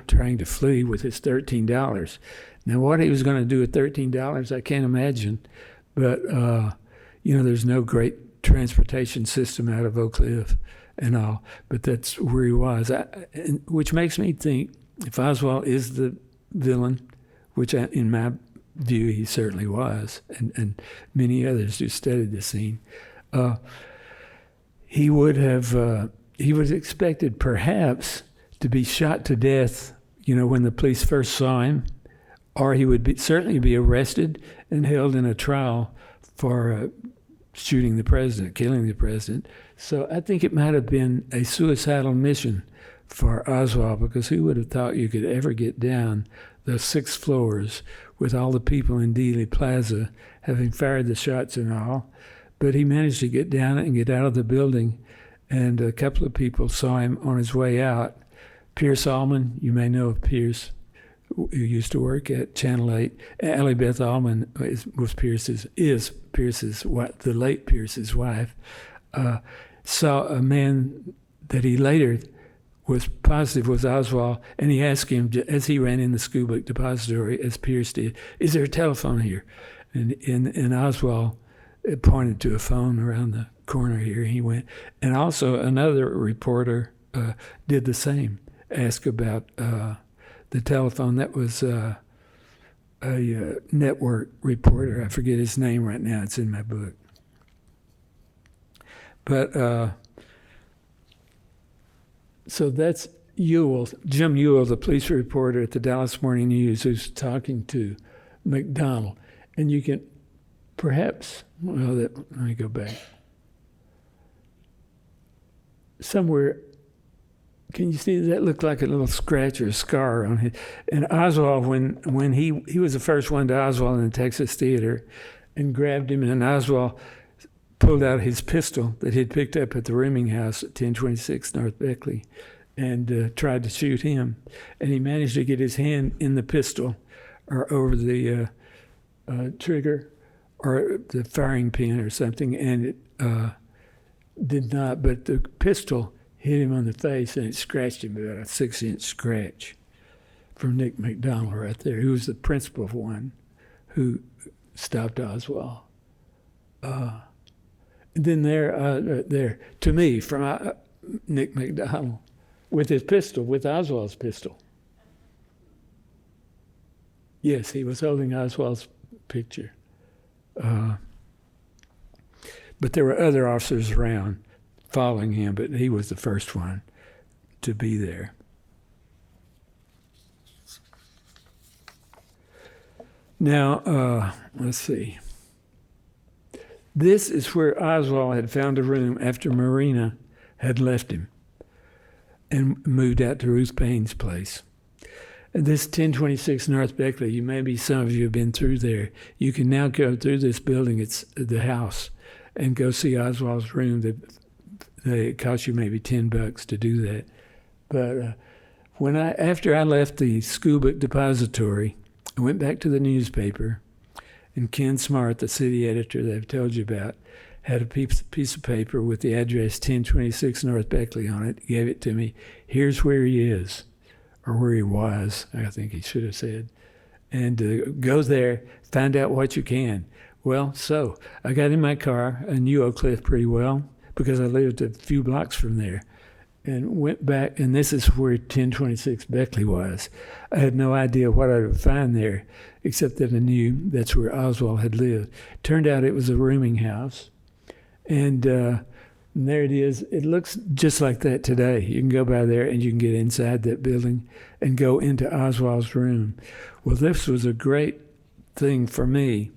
trying to flee with his $13. Now, what he was going to do with $13, I can't imagine. But, there's no great transportation system out of Oak Cliff and all. But that's where he was, which makes me think if Oswald is the villain, which in my view he certainly was, and many others who studied the scene, he was expected perhaps to be shot to death, when the police first saw him, or he would certainly be arrested and held in a trial for shooting the president, killing the president. So I think it might have been a suicidal mission for Oswald, because who would have thought you could ever get down those 6 floors with all the people in Dealey Plaza having fired the shots and all. But he managed to get down and get out of the building, and a couple of people saw him on his way out. Pierce Allman, you may know of Pierce, who used to work at Channel 8. Allie Beth Allman was Pierce's wife, the late Pierce's wife, saw a man that he later was positive was Oswald, and he asked him, as he ran in the Schoolbook Depository, as Pierce did, is there a telephone here? And Oswald pointed to a phone around the corner here. He went. And also another reporter did the same, asked about the telephone. That was a network reporter. I forget his name right now. It's in my book. But so that's Jim Ewell, the police reporter at the Dallas Morning News, who's talking to McDonald. And you can perhaps, let me go back. somewhere. Can you see that looked like a little scratch or a scar on it? And Oswald, when he was the first one to Oswald in the Texas Theater, and grabbed him, and Oswald pulled out his pistol that he'd picked up at the rooming house at 1026 North Beckley, and tried to shoot him, and he managed to get his hand in the pistol, or over the trigger, or the firing pin or something, and it did not. But the pistol hit him on the face, and it scratched him about a 6-inch scratch from Nick McDonald right there, who was the principal one who stopped Oswald. And then there, to me, from Nick McDonald, with his pistol, with Oswald's pistol. Yes, he was holding Oswald's picture. But there were other officers around following him, but he was the first one to be there. Now, let's see. This is where Oswald had found a room after Marina had left him and moved out to Ruth Payne's place. And this 1026 North Beckley, maybe some of you have been through there. You can now go through this building, it's the house, and go see Oswald's room. It cost you maybe $10 to do that. But after I left the school book depository, I went back to the newspaper, and Ken Smart, the city editor that I've told you about, had a piece of paper with the address 1026 North Beckley on it, gave it to me. Here's where he is, or where he was, I think he should have said. And go there, find out what you can. Well, so I got in my car, I knew Oak Cliff pretty well, because I lived a few blocks from there, and went back, and this is where 1026 Beckley was. I had no idea what I would find there, except that I knew that's where Oswald had lived. Turned out it was a rooming house, and there it is. It looks just like that today. You can go by there, and you can get inside that building and go into Oswald's room. Well, this was a great thing for me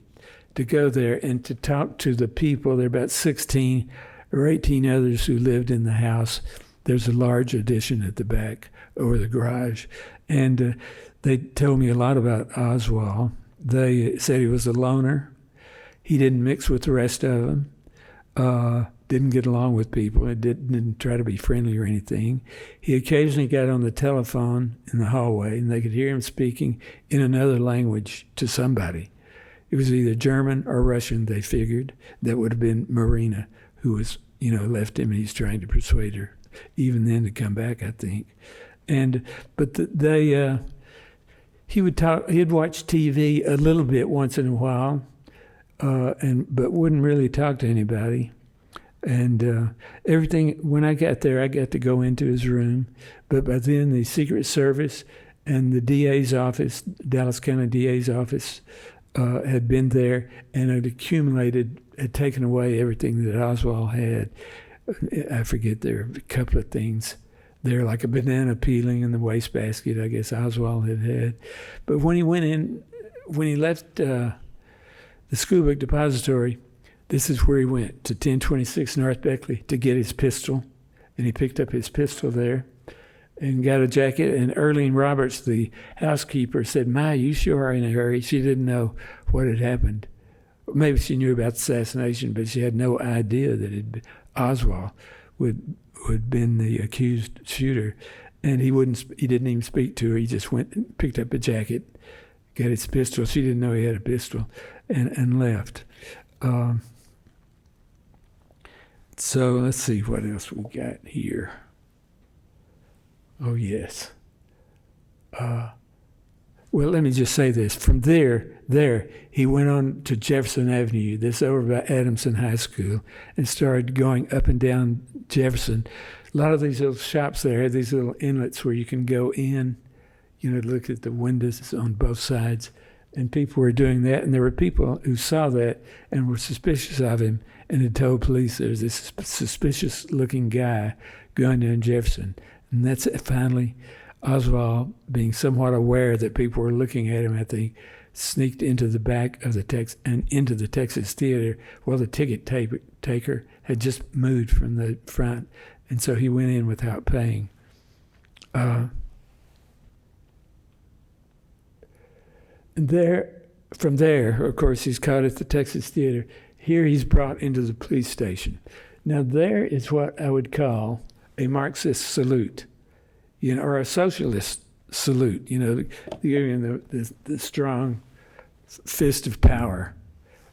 to go there and to talk to the people. There are about 16 or 18 others who lived in the house. There's a large addition at the back over the garage. And they told me a lot about Oswald. They said he was a loner. He didn't mix with the rest of them. Didn't get along with people. He didn't try to be friendly or anything. He occasionally got on the telephone in the hallway, and they could hear him speaking in another language to somebody. It was either German or Russian, they figured. That would have been Marina, who was, left him, and he's trying to persuade her, even then, to come back, I think. But he would talk. He'd watch TV a little bit once in a while, but wouldn't really talk to anybody. And everything. When I got there, I got to go into his room. But by then, the Secret Service and the DA's office, Dallas County DA's office, had been there and had taken away everything that Oswald had. I forget, there are a couple of things there, like a banana peeling in the wastebasket, I guess Oswald had. But when he left the school book depository, this is where he went, to 1026 North Beckley, to get his pistol. And he picked up his pistol there and got a jacket. And Earlene Roberts, the housekeeper, said, "Ma, you sure are in a hurry." She didn't know what had happened. Maybe she knew about the assassination, but she had no idea that Oswald would have been the accused shooter. And he didn't even speak to her. He just went and picked up a jacket, got his pistol. She didn't know he had a pistol, and left. So let's see what else we got here. Oh, yes. Well, let me just say this. From there, he went on to Jefferson Avenue, this over by Adamson High School, and started going up and down Jefferson. A lot of these little shops there had these little inlets where you can go in, look at the windows on both sides. And people were doing that, and there were people who saw that and were suspicious of him and had told police there's this suspicious-looking guy going down Jefferson. And that's finally Oswald, being somewhat aware that people were looking at him, I think, sneaked into the back of into the Texas Theater. Well, the ticket taker had just moved from the front, And so he went in without paying. From there, of course, he's caught at the Texas Theater. Here he's brought into the police station. Now there is what I would call a Marxist salute, or a socialist salute, the strong fist of power,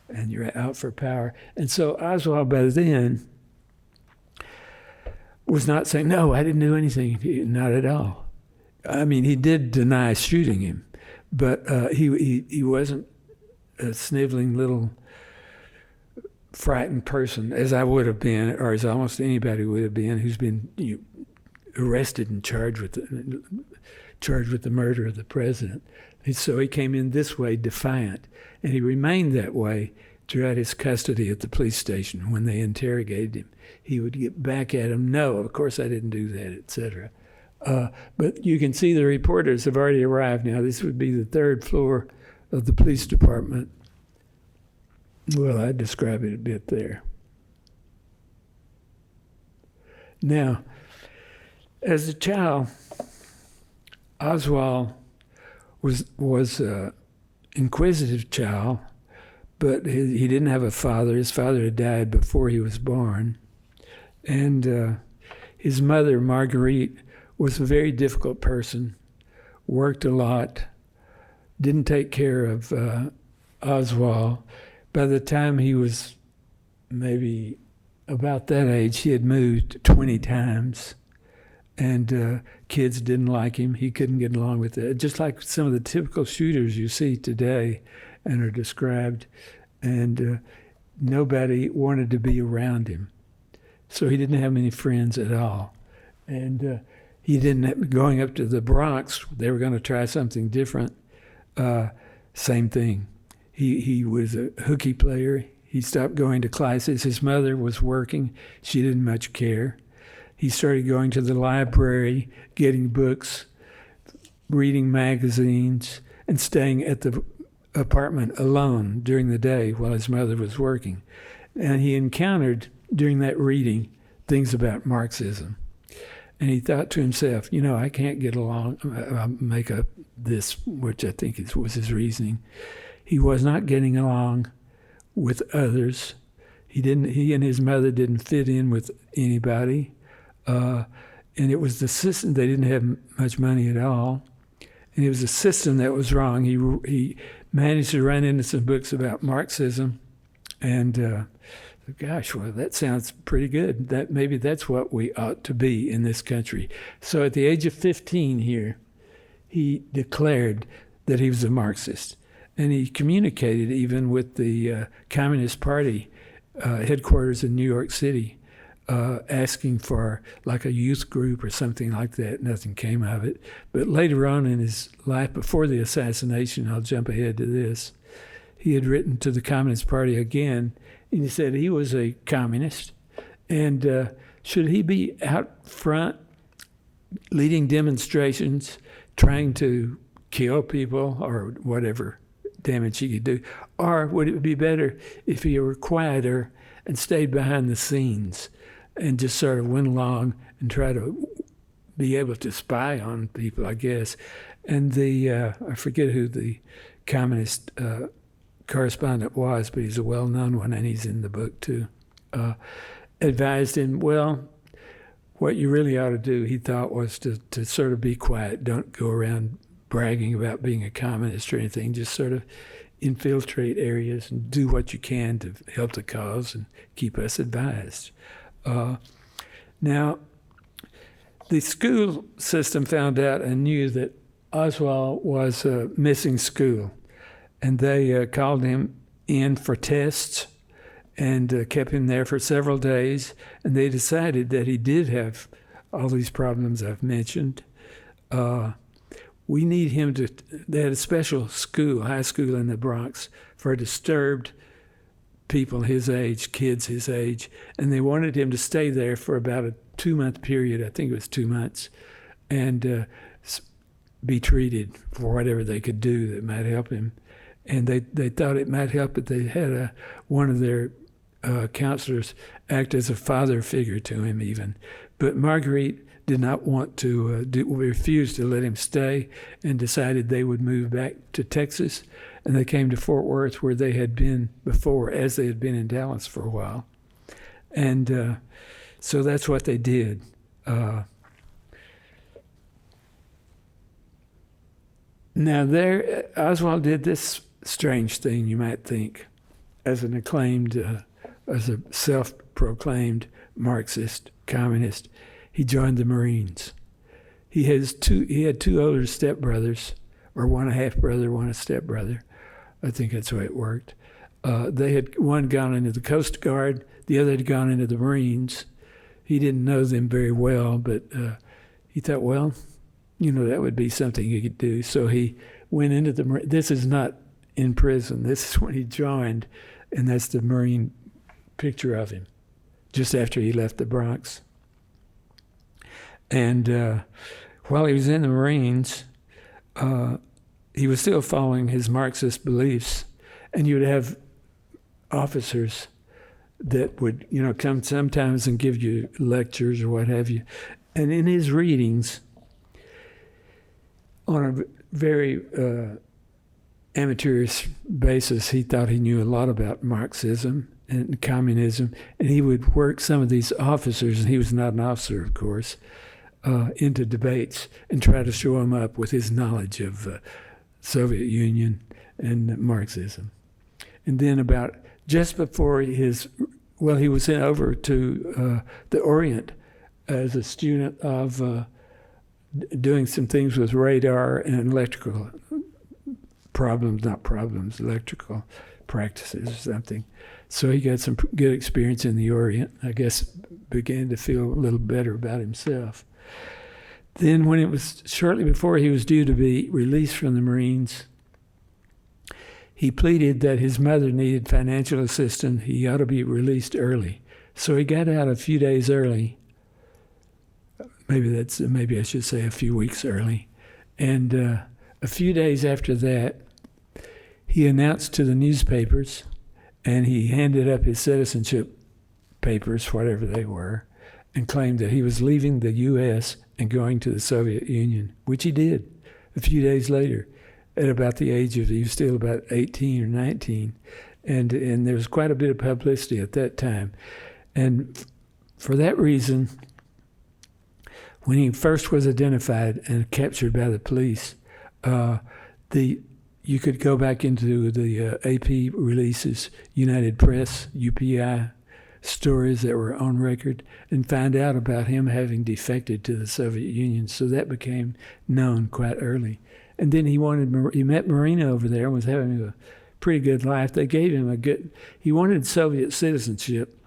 and you're out for power. And so Oswald by then was not saying, no, I didn't do anything, not at all. I mean, he did deny shooting him, but he wasn't a sniveling little frightened person, as I would have been, or as almost anybody would have been, who's been arrested and charged with the murder of the president. And so he came in this way defiant, and he remained that way throughout his custody at the police station. When they interrogated him, he would get back at him, no, of course I didn't do that, etc. But you can see the reporters have already arrived now. This would be the third floor of the police department. Well, I describe it a bit there. Now, as a child, Oswald was an inquisitive child, but he didn't have a father. His father had died before he was born. And his mother, Marguerite, was a very difficult person, worked a lot, didn't take care of Oswald. By the time he was maybe about that age, he had moved 20 times, and kids didn't like him. He couldn't get along with it, just like some of the typical shooters you see today and are described, and nobody wanted to be around him. So he didn't have many friends at all. And he didn't, going up to the Bronx, they were going to try something different. Same thing. He was a hooky player. He stopped going to classes. His mother was working. She didn't much care. He started going to the library, getting books, reading magazines, and staying at the apartment alone during the day while his mother was working. And he encountered, during that reading, things about Marxism. And he thought to himself, I can't get along, make up this, which I think was his reasoning. He was not getting along with others. He and his mother didn't fit in with anybody. And it was the system. They didn't have much money at all. And it was the system that was wrong. He managed to run into some books about Marxism. And gosh, well, that sounds pretty good. Maybe that's what we ought to be in this country. So at the age of 15 here, he declared that he was a Marxist. And he communicated even with the Communist Party headquarters in New York City, asking for like a youth group or something like that. Nothing came of it. But later on in his life, before the assassination, I'll jump ahead to this, he had written to the Communist Party again, and he said he was a communist, and should he be out front leading demonstrations, trying to kill people or whatever damage he could do, or would it be better if he were quieter and stayed behind the scenes and just sort of went along and tried to be able to spy on people, I guess. And I forget who the communist correspondent was, but he's a well-known one, and he's in the book too, advised him, well, what you really ought to do, he thought, was to sort of be quiet. Don't go around bragging about being a communist or anything. Just sort of infiltrate areas and do what you can to help the cause and keep us advised. Now, the school system found out and knew that Oswald was missing school, and they called him in for tests and kept him there for several days, and they decided that he did have all these problems I've mentioned. We need him to, they had a special school, high school in the Bronx, for disturbed people his age, kids his age, and they wanted him to stay there for about a 2-month period, I think it was 2 months, and be treated for whatever they could do that might help him. And they thought it might help if they had one of their counselors act as a father figure to him even. But Marguerite did not want to, refused to let him stay, and decided they would move back to Texas. And they came to Fort Worth, where they had been before, as they had been in Dallas for a while. And so that's what they did. Now there, Oswald did this strange thing, you might think, as an acclaimed, as a self-proclaimed Marxist, communist. He joined the Marines. He had two older stepbrothers, or one a half-brother, one a stepbrother. I think that's the way it worked. They had one gone into the Coast Guard, the other had gone into the Marines. He didn't know them very well, but he thought, well, that would be something he could do. So he went into the Marines. This is not in prison. This is when he joined, and that's the Marine picture of him, just after he left the Bronx. And while he was in the Marines, he was still following his Marxist beliefs, and you would have officers that would, come sometimes and give you lectures or what have you. And in his readings, on a very amateurish basis, he thought he knew a lot about Marxism and communism, and he would work some of these officers, and he was not an officer, of course, into debates and try to show him up with his knowledge of Soviet Union and Marxism. And then just before he was sent over to the Orient as a student of doing some things with radar and electrical electrical practices or something. So he got some good experience in the Orient. I guess began to feel a little better about himself. Then when it was shortly before he was due to be released from the Marines, he pleaded that his mother needed financial assistance. He ought to be released early. So he got out a few days early. Maybe I should say a few weeks early. And a few days after that, he announced to the newspapers, and he handed up his citizenship papers, whatever they were, and claimed that he was leaving the U.S. and going to the Soviet Union, which he did a few days later at about the age of, he was still about 18 or 19. And there was quite a bit of publicity at that time. And for that reason, when he first was identified and captured by the police, you could go back into the AP releases, United Press, UPI, stories that were on record, and find out about him having defected to the Soviet Union. So that became known quite early. And then he met Marina over there and was having a pretty good life. They gave him he wanted Soviet citizenship,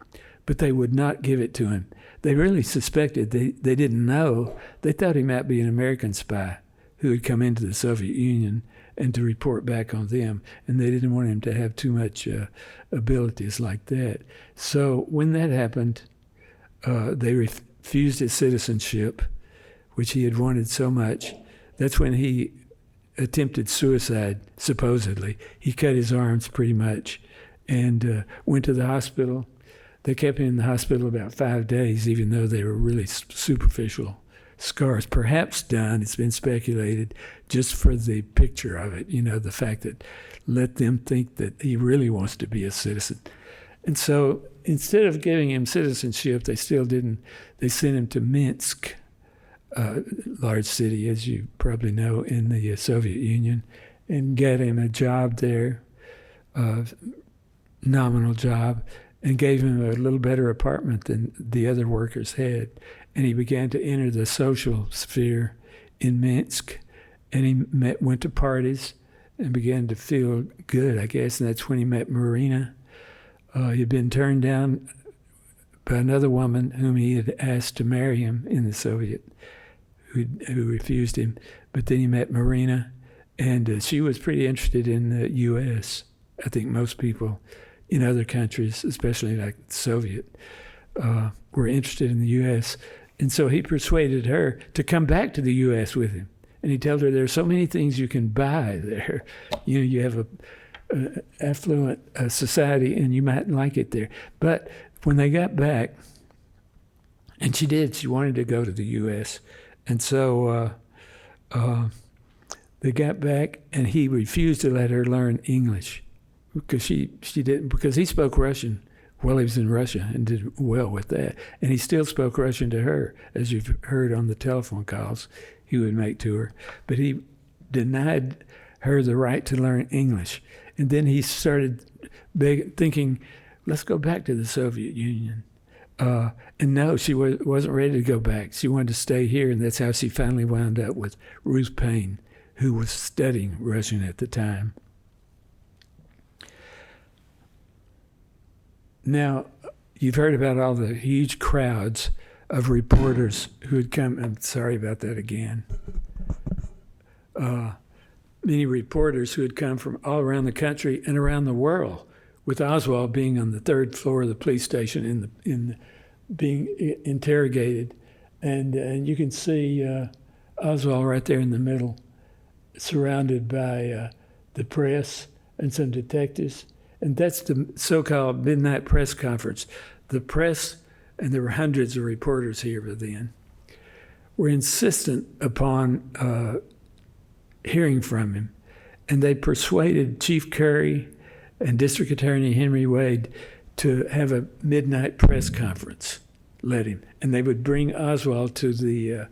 but they would not give it to him. They really suspected, they didn't know, they thought he might be an American spy who had come into the Soviet Union and to report back on them, and they didn't want him to have too much abilities like that. So when that happened, they refused his citizenship, which he had wanted so much. That's when he attempted suicide, supposedly. He cut his arms pretty much and went to the hospital. They kept him in the hospital about 5 days, even though they were really superficial scars, perhaps done, it's been speculated, just for the picture of it, the fact that let them think that he really wants to be a citizen. And so instead of giving him citizenship, they sent him to Minsk, a large city, as you probably know, in the Soviet Union, and got him a job there, a nominal job, and gave him a little better apartment than the other workers had. And he began to enter the social sphere in Minsk, and he went to parties and began to feel good, I guess, and that's when he met Marina. He had been turned down by another woman whom he had asked to marry him in the Soviet, who refused him. But then he met Marina, and she was pretty interested in the U.S. I think most people in other countries, especially like Soviet, were interested in the U.S., and so he persuaded her to come back to the U.S. with him. And he told her, there are so many things you can buy there. You have affluent society, and you might like it there. But when they got back, and she did, she wanted to go to the U.S., and so they got back, and he refused to let her learn English because she didn't, because he spoke Russian while he was in Russia and did well with that. And he still spoke Russian to her, as you've heard on the telephone calls he would make to her. But he denied her the right to learn English. And then he started thinking, let's go back to the Soviet Union. And no, she wasn't ready to go back. She wanted to stay here, and that's how she finally wound up with Ruth Paine, who was studying Russian at the time. Now, you've heard about all the huge crowds of reporters who had come. I'm sorry about that again. Many reporters who had come from all around the country and around the world, with Oswald being on the third floor of the police station being interrogated. And you can see Oswald right there in the middle, surrounded by the press and some detectives. And that's the so-called midnight press conference. The press, and there were hundreds of reporters here by then, were insistent upon hearing from him. And they persuaded Chief Curry and District Attorney Henry Wade to have a midnight press conference, let him. And they would bring Oswald to the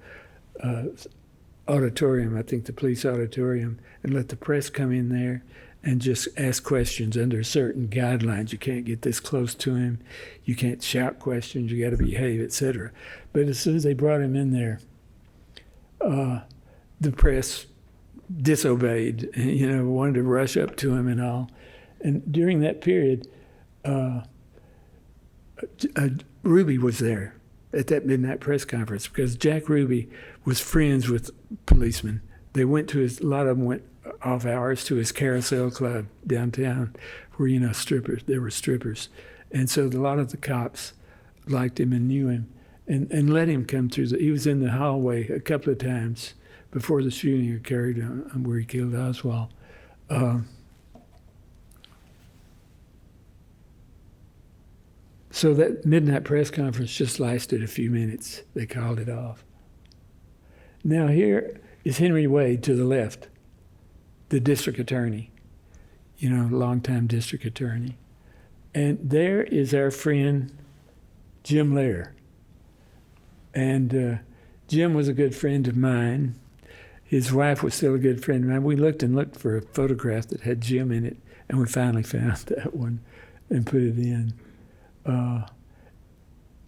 auditorium, I think the police auditorium, and let the press come in there and just ask questions under certain guidelines. You can't get this close to him. You can't shout questions. You got to behave, etc. But as soon as they brought him in there, the press disobeyed, wanted to rush up to him and all. And during that period, Ruby was there at that midnight press conference because Jack Ruby was friends with policemen. They went to a lot of them went off hours to his Carousel Club downtown where, strippers, there were strippers. And so a lot of the cops liked him and knew him and let him come through. He was in the hallway a couple of times before the shooting occurred where he killed Oswald. So that midnight press conference just lasted a few minutes. They called it off. Now here is Henry Wade to the left, the district attorney, longtime district attorney. And there is our friend Jim Lehrer. And Jim was a good friend of mine. His wife was still a good friend of mine. We looked for a photograph that had Jim in it, and we finally found that one and put it in.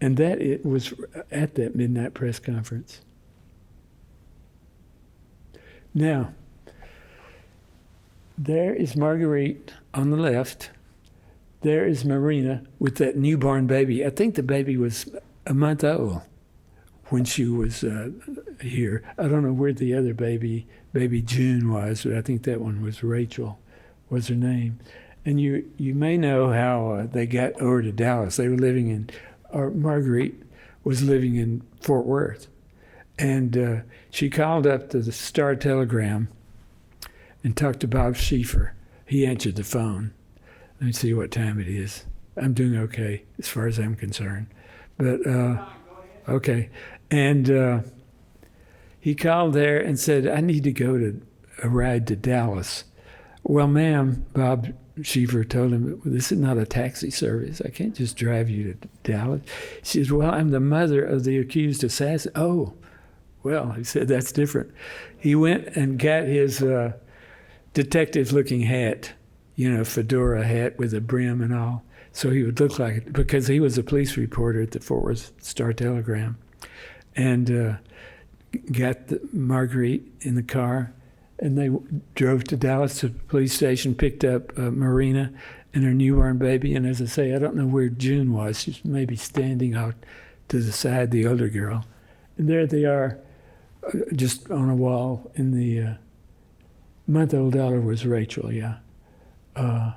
And that it was at that midnight press conference. Now, there is Marguerite on the left. There is Marina with that newborn baby. I think the baby was a month old when she was here. I don't know where the other baby June was, but I think that one was Rachel, was her name. And you may know how they got over to Dallas. They were Marguerite was living in Fort Worth. And she called up to the Star-Telegram and talked to Bob Schieffer. He answered the phone. Let me see what time it is. I'm doing okay as far as I'm concerned. But, okay. And he called there and said, I need to go to a ride to Dallas. Well, ma'am, Bob Schieffer told him, this is not a taxi service. I can't just drive you to Dallas. She says, well, I'm the mother of the accused assassin. Oh, well, he said, that's different. He went and got his detective-looking hat, fedora hat with a brim and all, so he would look like it, because he was a police reporter at the Fort Worth Star-Telegram, and got Marguerite in the car, and they drove to Dallas to the police station, picked up Marina and her newborn baby, and as I say, I don't know where June was. She's maybe standing out to the side, the older girl. And there they are, just on a wall in the month-old daughter was Rachel, yeah. And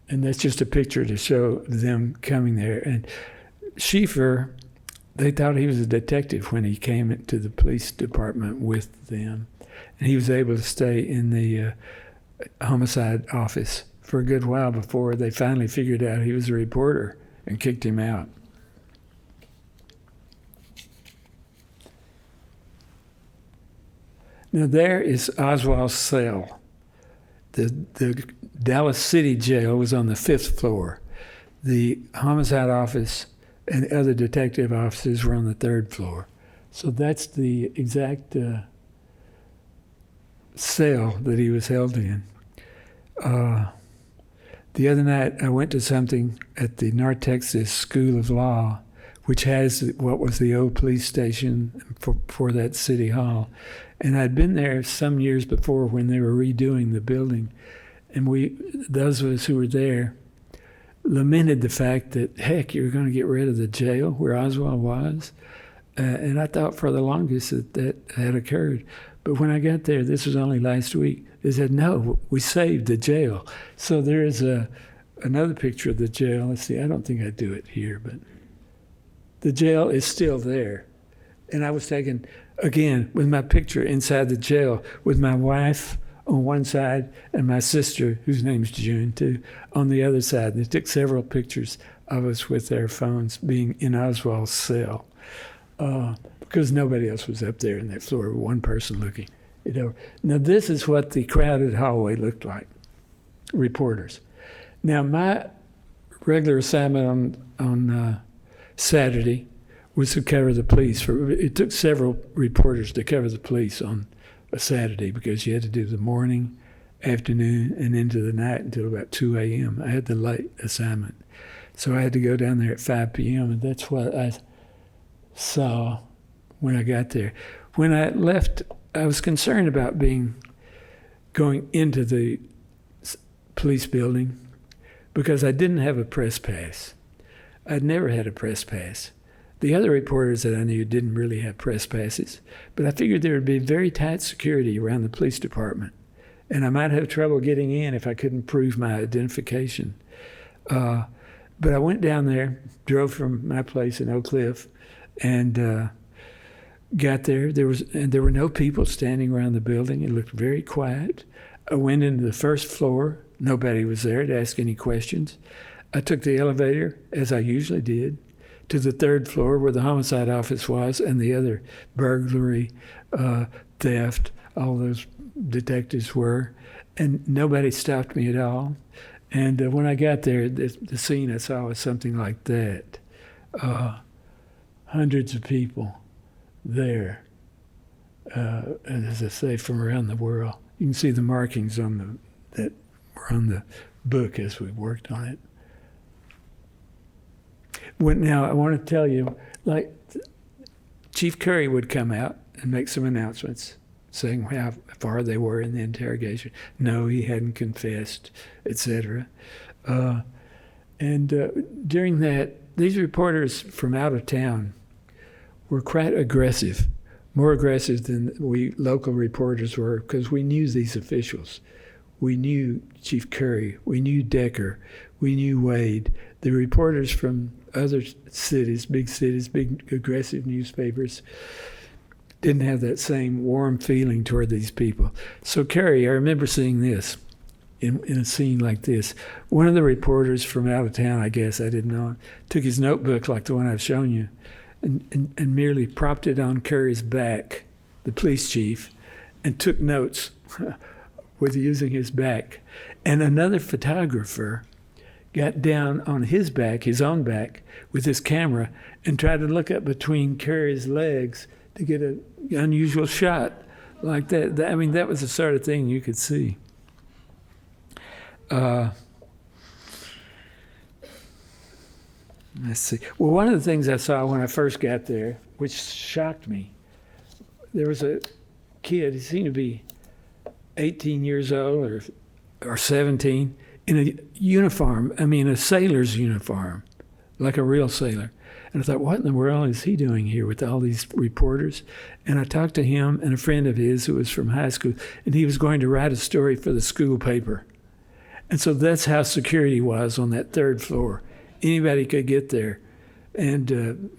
that's just a picture to show them coming there. And Schieffer, they thought he was a detective when he came into the police department with them. And he was able to stay in the homicide office for a good while before they finally figured out he was a reporter and kicked him out. Now there is Oswald's cell. The Dallas City Jail was on the 5th floor. The homicide office and other detective offices were on the 3rd floor. So that's the exact cell that he was held in. The other night I went to something at the North Texas School of Law, which has what was the old police station for that city hall. And I'd been there some years before when they were redoing the building. And those of us who were there, lamented the fact that, heck, you were going to get rid of the jail where Oswald was. And I thought for the longest that had occurred. But when I got there, this was only last week, they said, no, we saved the jail. So there is another picture of the jail. Let's see, I don't think I do it here, but the jail is still there. And I was taken, again, with my picture inside the jail with my wife on one side and my sister, whose name's June, too, on the other side. They took several pictures of us with their phones being in Oswald's cell because nobody else was up there in that floor, one person looking it over. Now, this is what the crowded hallway looked like, reporters. Now, my regular assignment on Saturday was to cover the police. It took several reporters to cover the police on a Saturday because you had to do the morning, afternoon, and into the night until about 2 a.m. I had the late assignment. So I had to go down there at 5 p.m., and that's what I saw when I got there. When I left, I was concerned about going into the police building because I didn't have a press pass. I'd never had a press pass. The other reporters that I knew didn't really have press passes, but I figured there would be very tight security around the police department, and I might have trouble getting in if I couldn't prove my identification. But I went down there, drove from my place in Oak Cliff, and got there. There were no people standing around the building. It looked very quiet. I went into the first floor. Nobody was there to ask any questions. I took the elevator, as I usually did, to the 3rd floor where the homicide office was and the other burglary, theft, all those detectives were. And nobody stopped me at all. And when I got there, the scene I saw was something like that. Hundreds of people there, and as I say, from around the world. You can see the markings that were on the book as we worked on it. Now, I want to tell you, like, Chief Curry would come out and make some announcements saying how far they were in the interrogation. No, he hadn't confessed, etc. And during that, these reporters from out of town were quite aggressive, more aggressive than we local reporters were, because we knew these officials. We knew Chief Curry, we knew Decker, we knew Wade. The reporters from other cities, big aggressive newspapers, didn't have that same warm feeling toward these people. So Curry, I remember seeing this in a scene like this. One of the reporters from out of town, I guess, I didn't know, took his notebook like the one I've shown you and merely propped it on Curry's back, the police chief, and took notes with using his back. And another photographer got down on his back, his own back, with his camera and tried to look up between Curry's legs to get an unusual shot like that. I mean, that was the sort of thing you could see. Let's see. Well, one of the things I saw when I first got there, which shocked me, there was a kid, he seemed to be 18 years old or 17, in a uniform, a sailor's uniform, like a real sailor. And I thought, what in the world is he doing here with all these reporters? And I talked to him and a friend of his who was from high school, and he was going to write a story for the school paper. And so that's how security was on that 3rd floor. Anybody could get there. And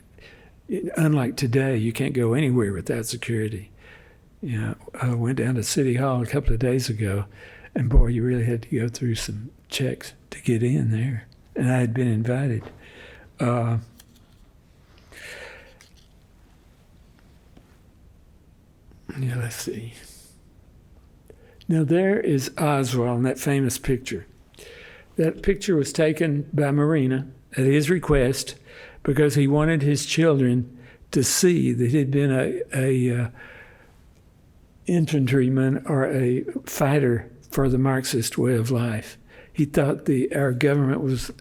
unlike today, you can't go anywhere without security. I went down to City Hall a couple of days ago, And boy, you really had to go through some checks to get in there. And I had been invited. Yeah, let's see. Now there is Oswald in that famous picture. That picture was taken by Marina at his request because he wanted his children to see that he'd been a infantryman or a fighter for the Marxist way of life. He thought our government was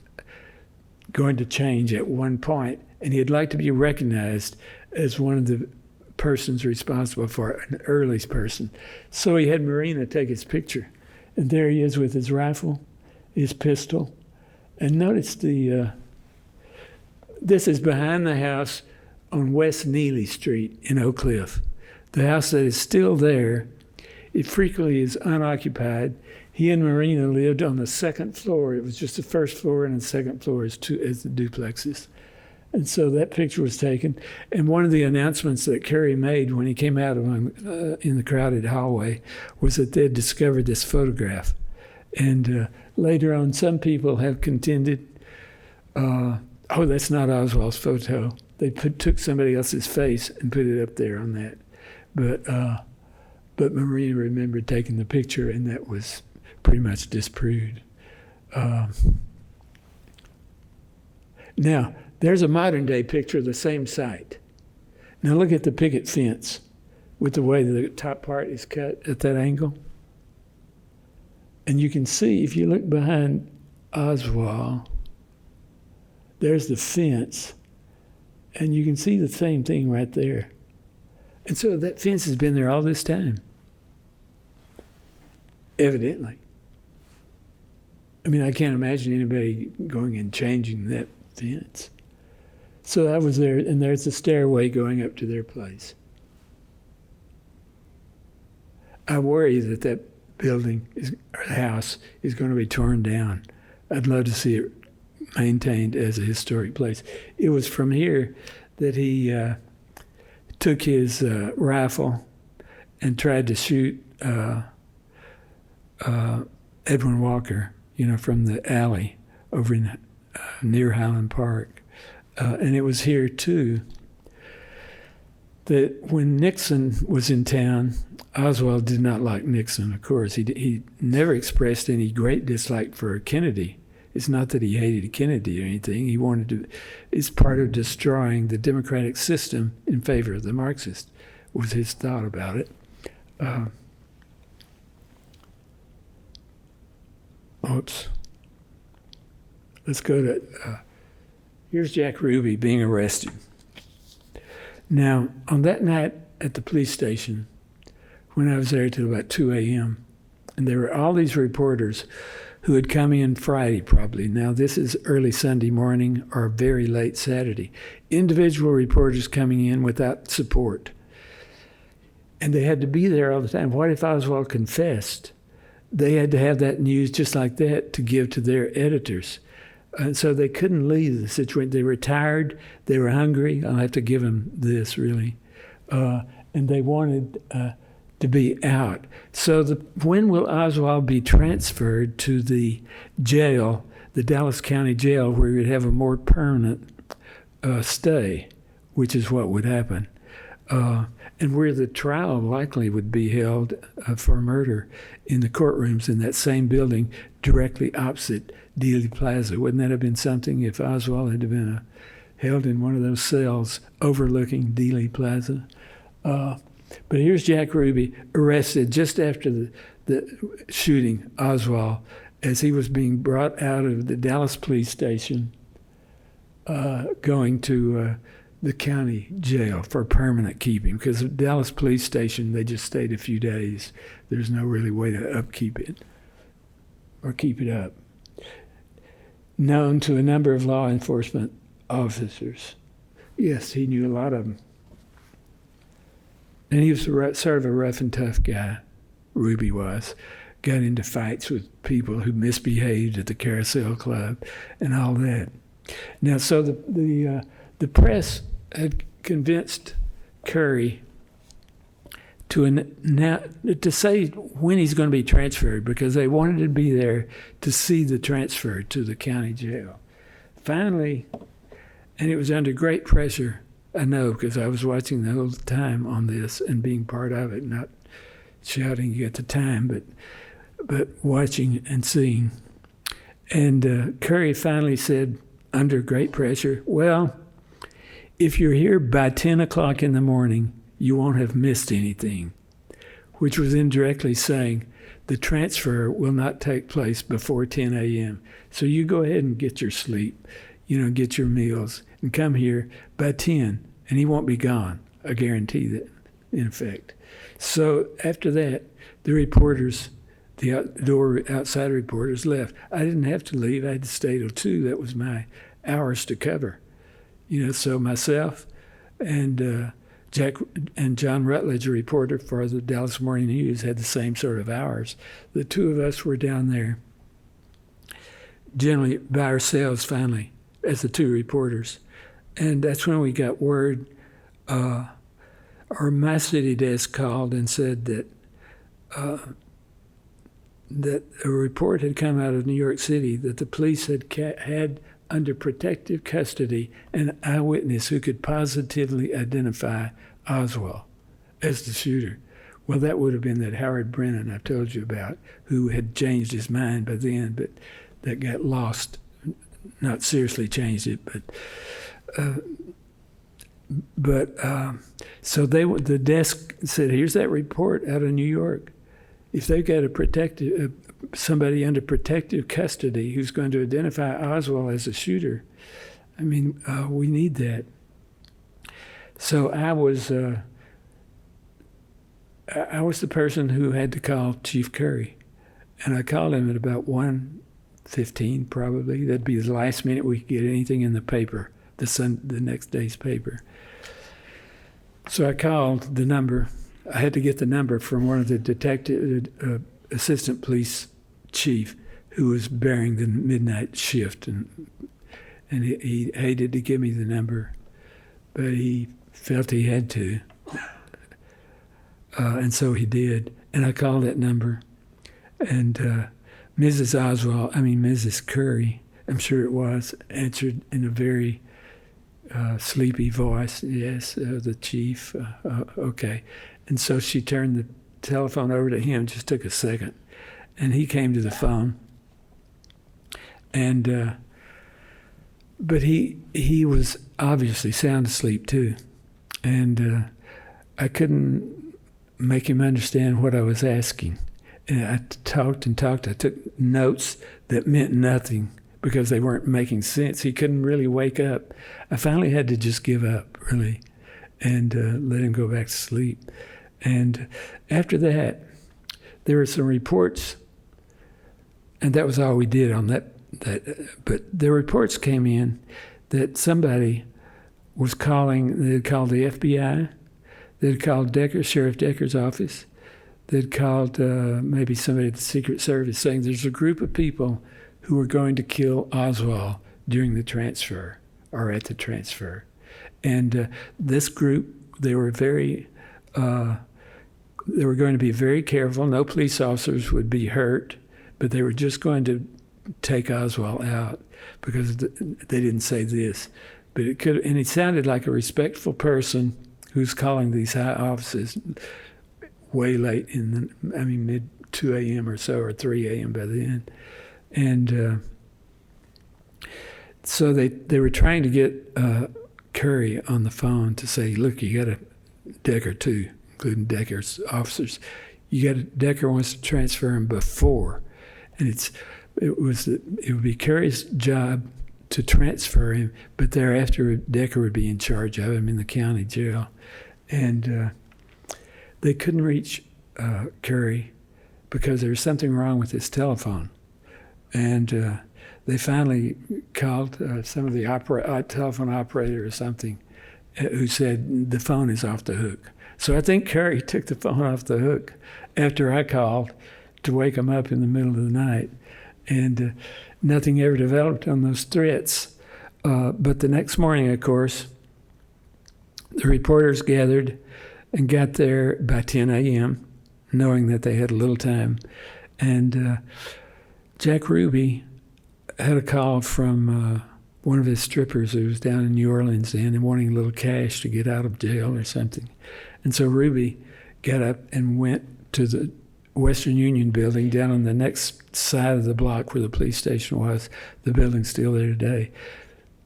going to change at one point, and he'd like to be recognized as one of the persons responsible for it, an early person. So he had Marina take his picture. And there he is with his rifle, his pistol. And notice this is behind the house on West Neely Street in Oak Cliff. The house that is still there, it frequently is unoccupied. He and Marina lived on the second floor. It was just the first floor, and the second floor is the duplexes. And so that picture was taken. And one of the announcements that Kerry made when he came out in the crowded hallway was that they had discovered this photograph. And later on, some people have contended, that's not Oswald's photo. They took somebody else's face and put it up there on that. But Marina remembered taking the picture, and that was pretty much disproved. Now, there's a modern-day picture of the same site. Now look at the picket fence with the way the top part is cut at that angle. And you can see, if you look behind Oswald, there's the fence, and you can see the same thing right there. And so that fence has been there all this time, evidently. I mean, I can't imagine anybody going and changing that fence. So I was there, and there's a stairway going up to their place. I worry that building or the house is going to be torn down. I'd love to see it maintained as a historic place. It was from here that he took his rifle and tried to shoot Edwin Walker, from the alley over in near Highland Park. And it was here, too, that when Nixon was in town, Oswald did not like Nixon, of course. He never expressed any great dislike for Kennedy. It's not that he hated Kennedy or anything. He wanted to, it's part of destroying the democratic system in favor of the Marxists, was his thought about it. Let's go to, here's Jack Ruby being arrested. Now, on that night at the police station, when I was there till about 2 a.m., and there were all these reporters who had come in Friday probably. Now, this is early Sunday morning or very late Saturday. Individual reporters coming in without support. And they had to be there all the time. What if Oswald confessed? They had to have that news just like that to give to their editors. And so they couldn't leave the situation. They were tired. They were hungry. I'll have to give them this, really. And they wanted to be out. So when will Oswald be transferred to the jail, the Dallas County Jail, where he would have a more permanent stay, which is what would happen, and where the trial likely would be held for murder in the courtrooms in that same building directly opposite Dealey Plaza. Wouldn't that have been something if Oswald had been held in one of those cells overlooking Dealey Plaza? But here's Jack Ruby arrested just after the shooting Oswald as he was being brought out of the Dallas police station going to the county jail for permanent keeping, because the Dallas police station, they just stayed a few days. There's no really way to upkeep it or keep it up. Known to a number of law enforcement officers. Yes, he knew a lot of them. And he was sort of a rough and tough guy, Ruby was. Got into fights with people who misbehaved at the Carousel Club and all that. Now, so the press had convinced Curry to say when he's going to be transferred, because they wanted to be there to see the transfer to the county jail. Finally, and it was under great pressure, I know, because I was watching the whole time on this and being part of it, not shouting at the time, but watching and seeing. And Curry finally said, under great pressure, well, if you're here by 10 o'clock in the morning, you won't have missed anything, which was indirectly saying the transfer will not take place before 10 a.m. So you go ahead and get your sleep, get your meals, and come here by 10, and he won't be gone. I guarantee that, in effect. So after that, the reporters, the outside reporters left. I didn't have to leave. I had to stay till 2. That was my hours to cover. So myself and Jack and John Rutledge, a reporter for the Dallas Morning News, had the same sort of hours. The two of us were down there generally by ourselves finally as the two reporters. And that's when we got word, my city desk called and said that that a report had come out of New York City that the police had under protective custody an eyewitness who could positively identify Oswald as the shooter. Well, that would have been that Howard Brennan I told you about, who had changed his mind by then, but that got lost. Not seriously changed it, so the desk said, here's that report out of New York. If they've got somebody under protective custody who's going to identify Oswald as a shooter, we need that. So I was the person who had to call Chief Curry, and I called him at about 1:15 probably. That'd be the last minute we could get anything in the paper, the next day's paper. So I called the number. I had to get the number from one of the assistant police chief who was bearing the midnight shift, and he hated to give me the number, but he felt he had to, and so he did. And I called that number, and Mrs. Curry, I'm sure it was, answered in a very sleepy voice. Yes, the chief. Okay. And so she turned the telephone over to him, just took a second, and he came to the phone. And but he was obviously sound asleep too, and I couldn't make him understand what I was asking. And I talked and talked. I took notes that meant nothing because they weren't making sense. He couldn't really wake up. I finally had to just give up, really, and let him go back to sleep. And after that, there were some reports, and that was all we did on that. But the reports came in that somebody was calling. They had called the FBI. They had called Sheriff Decker's office. They'd called maybe somebody at the Secret Service saying there's a group of people who were going to kill Oswald during the transfer or at the transfer. And this group, they were going to be very careful. No police officers would be hurt, but they were just going to take Oswald out because they didn't say this. But it could, and he sounded like a respectful person who's calling these high offices way late mid 2 a.m. or so, or 3 a.m. by then. And so they were trying to get Curry on the phone to say, look, you got a Decker too, including Decker's officers. Decker wants to transfer him before. And it would be Curry's job to transfer him, but thereafter Decker would be in charge of him in the county jail. And they couldn't reach Curry because there was something wrong with his telephone. And they finally called some of the telephone operator or something who said the phone is off the hook. So I think Curry took the phone off the hook after I called to wake him up in the middle of the night. And nothing ever developed on those threats. But the next morning, of course, the reporters gathered, and got there by 10 a.m., knowing that they had a little time. And Jack Ruby had a call from one of his strippers who was down in New Orleans then and wanting a little cash to get out of jail or something. And so Ruby got up and went to the Western Union building down on the next side of the block where the police station was. The building's still there today.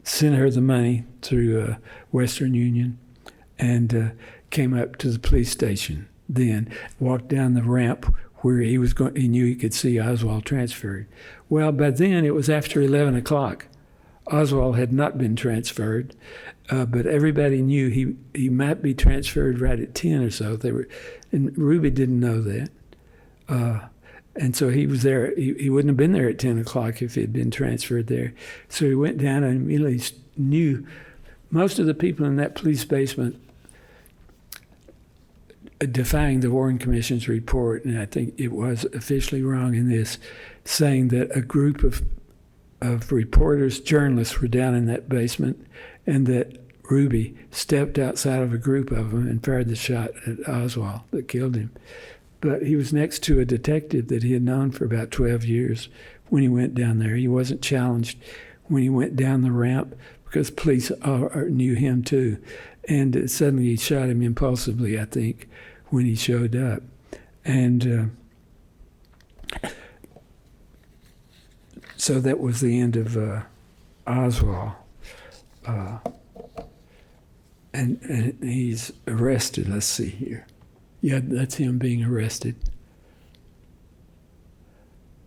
Sent her the money through Western Union and came up to the police station then, walked down the ramp where he was going. He knew he could see Oswald transferred. Well, by then it was after 11 o'clock. Oswald had not been transferred, but everybody knew he might be transferred right at 10 or so. And Ruby didn't know that. And so he was there. He wouldn't have been there at 10 o'clock if he had been transferred there. So he went down and immediately knew most of the people in that police basement, defying the Warren Commission's report, and I think it was officially wrong in this, saying that a group of reporters, journalists were down in that basement, and that Ruby stepped outside of a group of them and fired the shot at Oswald that killed him. But he was next to a detective that he had known for about 12 years when he went down there. He wasn't challenged when he went down the ramp because police knew him too. And suddenly he shot him impulsively, I think, when he showed up. And so that was the end of Oswald. And he's arrested. Let's see here. Yeah, that's him being arrested.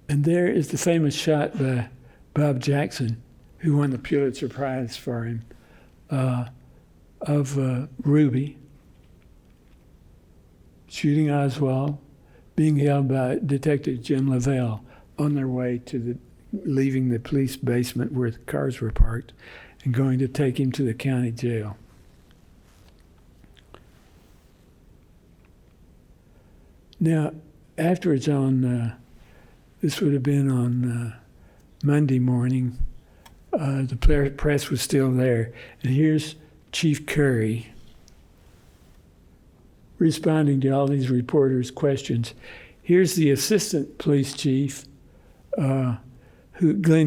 And there is the famous shot by Bob Jackson, who won the Pulitzer Prize for him, of Ruby shooting Oswald, being held by Detective Jim Lavelle on their way to leaving the police basement where the cars were parked and going to take him to the county jail. Now, afterwards this would have been on Monday morning, the press was still there. And here's Chief Curry responding to all these reporters' questions. Here's the assistant police chief, Glenn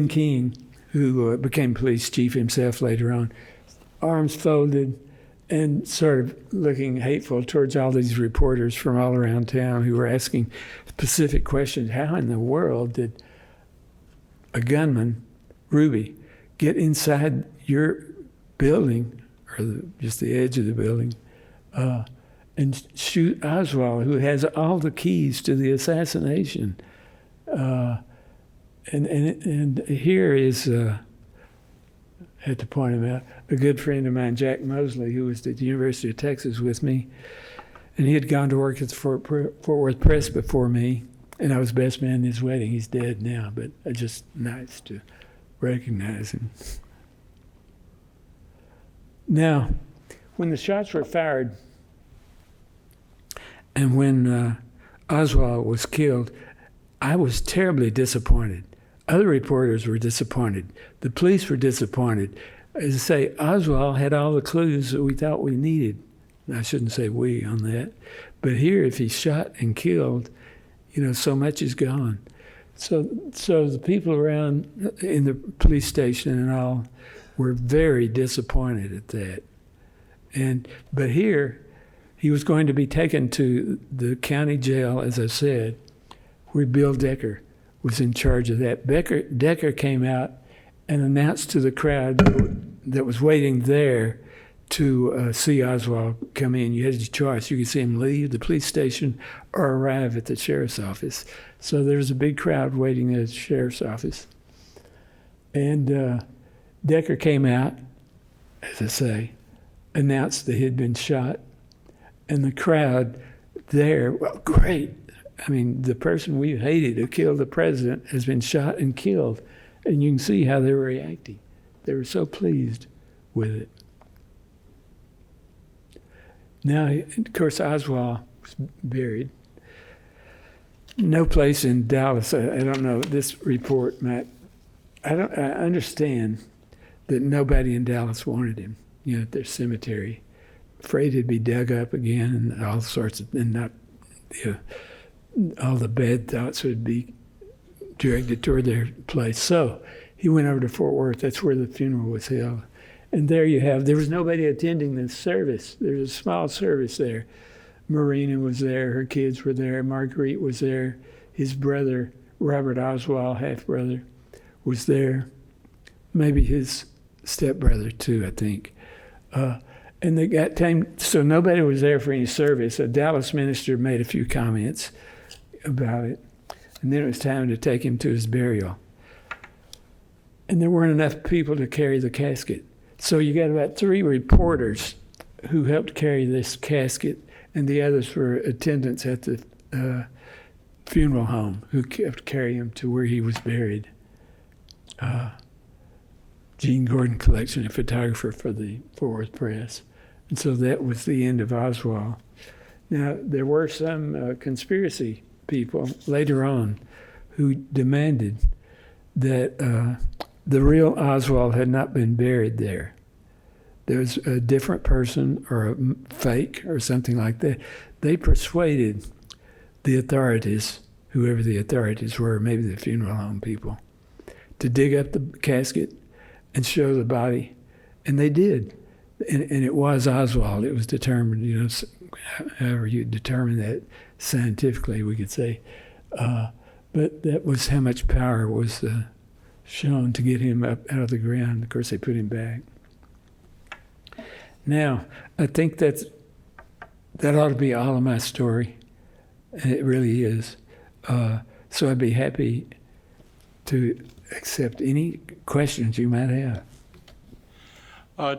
King, who became police chief himself later on, arms folded, and sort of looking hateful towards all these reporters from all around town who were asking specific questions. How in the world did a gunman, Ruby, get inside your building, or just the edge of the building, and shoot Oswald, who has all the keys to the assassination? And here is... had to point him out, a good friend of mine, Jack Mosley, who was at the University of Texas with me, and he had gone to work at the Fort Worth Press before me, and I was best man in his wedding. He's dead now, but it's just nice to recognize him. Now, when the shots were fired, and when Oswald was killed, I was terribly disappointed. Other reporters were disappointed. The police were disappointed. As I say, Oswald had all the clues that we thought we needed. I shouldn't say we on that. But here, if he's shot and killed, so much is gone. So the people around in the police station and all were very disappointed at that. But here, he was going to be taken to the county jail, as I said, where Bill Decker was in charge of that. Decker came out and announced to the crowd that was waiting there to see Oswald come in. You had your choice. You could see him leave the police station or arrive at the sheriff's office. So there was a big crowd waiting at the sheriff's office. And Decker came out, as I say, announced that he had been shot. And the crowd there, well, great. I mean, the person we hated who killed the president has been shot and killed. And you can see how they were reacting. They were so pleased with it. Now, of course, Oswald was buried. No place in Dallas, I don't know, this report might, I understand that nobody in Dallas wanted him, at their cemetery. afraid it'd be dug up again, and all sorts of, and not, all the bad thoughts would be directed toward their place. So he went over to Fort Worth. That's where the funeral was held. And there you have, there was nobody attending the service. There was a small service there. Marina was there, her kids were there, Marguerite was there, his brother, Robert Oswald, half-brother, was there, maybe his stepbrother too, I think. And they got time, so nobody was there for any service. A Dallas minister made a few comments about it, and then it was time to take him to his burial. And there weren't enough people to carry the casket. So you got about 3 reporters who helped carry this casket, and the others were attendants at the funeral home who kept carrying him to where he was buried. Gene Gordon Collection, a photographer for the Fort Worth Press. And so that was the end of Oswald. Now, there were some conspiracy people later on who demanded that the real Oswald had not been buried there. There was a different person or a fake or something like that. They persuaded the authorities, whoever the authorities were, maybe the funeral home people, to dig up the casket and show the body. And they did. And it was Oswald. It was determined, you know, however you determine that scientifically, we could say. But that was how much power was shown to get him up out of the ground. Of course, they put him back. Now, I think that ought to be all of my story, and it really is. So I'd be happy to accept any questions you might have.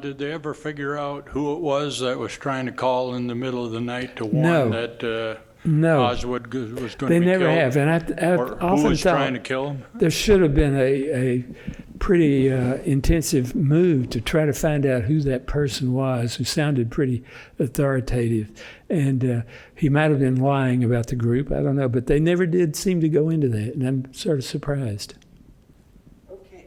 Did they ever figure out who it was that was trying to call in the middle of the night to warn that Oswald was going to be killed? They never have, and I've or often who was thought trying to kill him? there should have been a pretty intensive move to try to find out who that person was, who sounded pretty authoritative. And he might have been lying about the group, I don't know, but they never did seem to go into that, and I'm sort of surprised. Okay.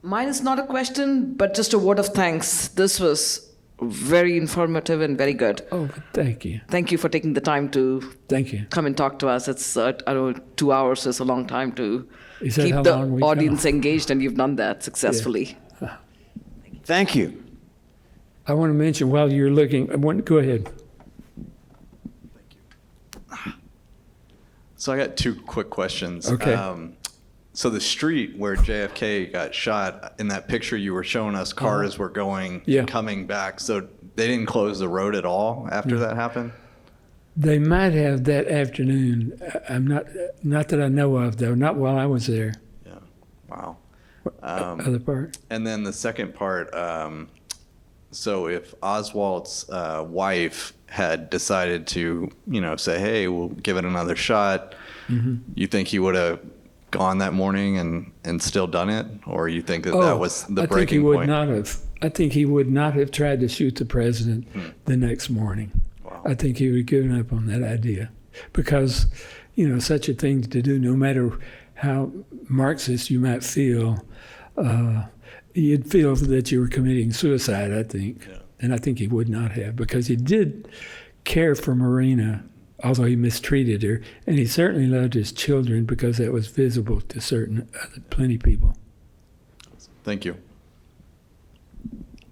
Mine is not a question, but just a word of thanks. This was very informative and very good. Oh, thank you. Thank you for taking the time to Thank you. come and talk to us. It's, I don't know, 2 hours is a long time to Is that keep how the long we audience go? engaged, and you've done that successfully. Thank you. I want to mention while you're looking, go ahead. So I got 2 quick questions. Okay. So the street where JFK got shot, in that picture you were showing us, cars were going, Yeah. coming back. So they didn't close the road at all after that happened? They might have that afternoon. I'm not that I know of, though, not while I was there. Yeah. Wow. Other part? And then the second part, so if Oswald's wife had decided to, say, hey, we'll give it another shot, you think he would have gone that morning and still done it? Or you think that was the I think he breaking would point? not have. I think he would not have tried to shoot the president the next morning. Wow. I think he would have given up on that idea because, such a thing to do, no matter how Marxist you might feel, you'd feel that you were committing suicide, I think. Yeah. And I think he would not have, because he did care for Marina, although he mistreated her, and he certainly loved his children because that was visible to plenty people. Thank you.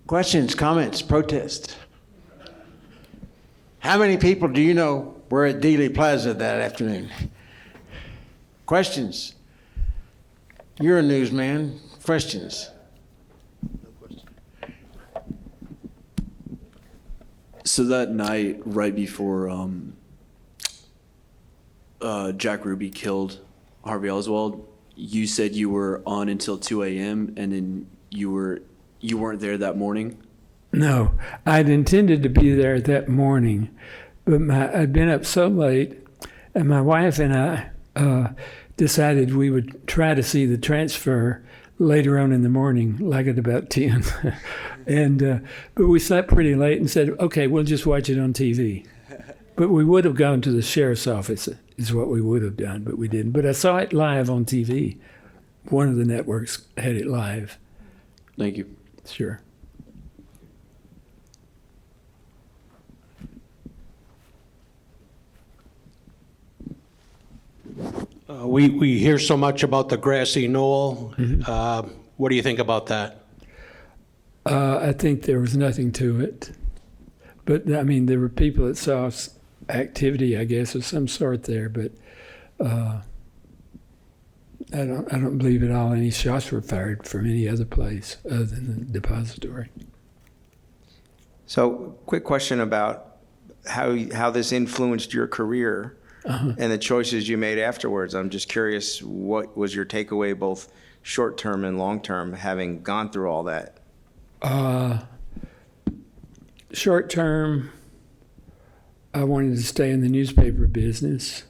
Questions, comments, protests? How many people do you know were at Dealey Plaza that afternoon? Questions? You're a newsman. Questions? So that night, right before Jack Ruby killed Harvey Oswald, you said you were on until 2 a.m. and then you weren't there that morning? No, I'd intended to be there that morning, but I'd been up so late, and my wife and I decided we would try to see the transfer later on in the morning, like at about 10. But we slept pretty late and said, okay, we'll just watch it on TV. But we would have gone to the sheriff's office, is what we would have done, but we didn't. But I saw it live on TV. One of the networks had it live. Thank you. Sure. We hear so much about the grassy knoll. What do you think about that? I think there was nothing to it. But, I mean, there were people that saw activity, I guess, of some sort there, but I don't believe at all any shots were fired from any other place other than the depository. So, quick question about how this influenced your career and the choices you made afterwards. I'm just curious, what was your takeaway, both short-term and long-term, having gone through all that? Short term, I wanted to stay in the newspaper business.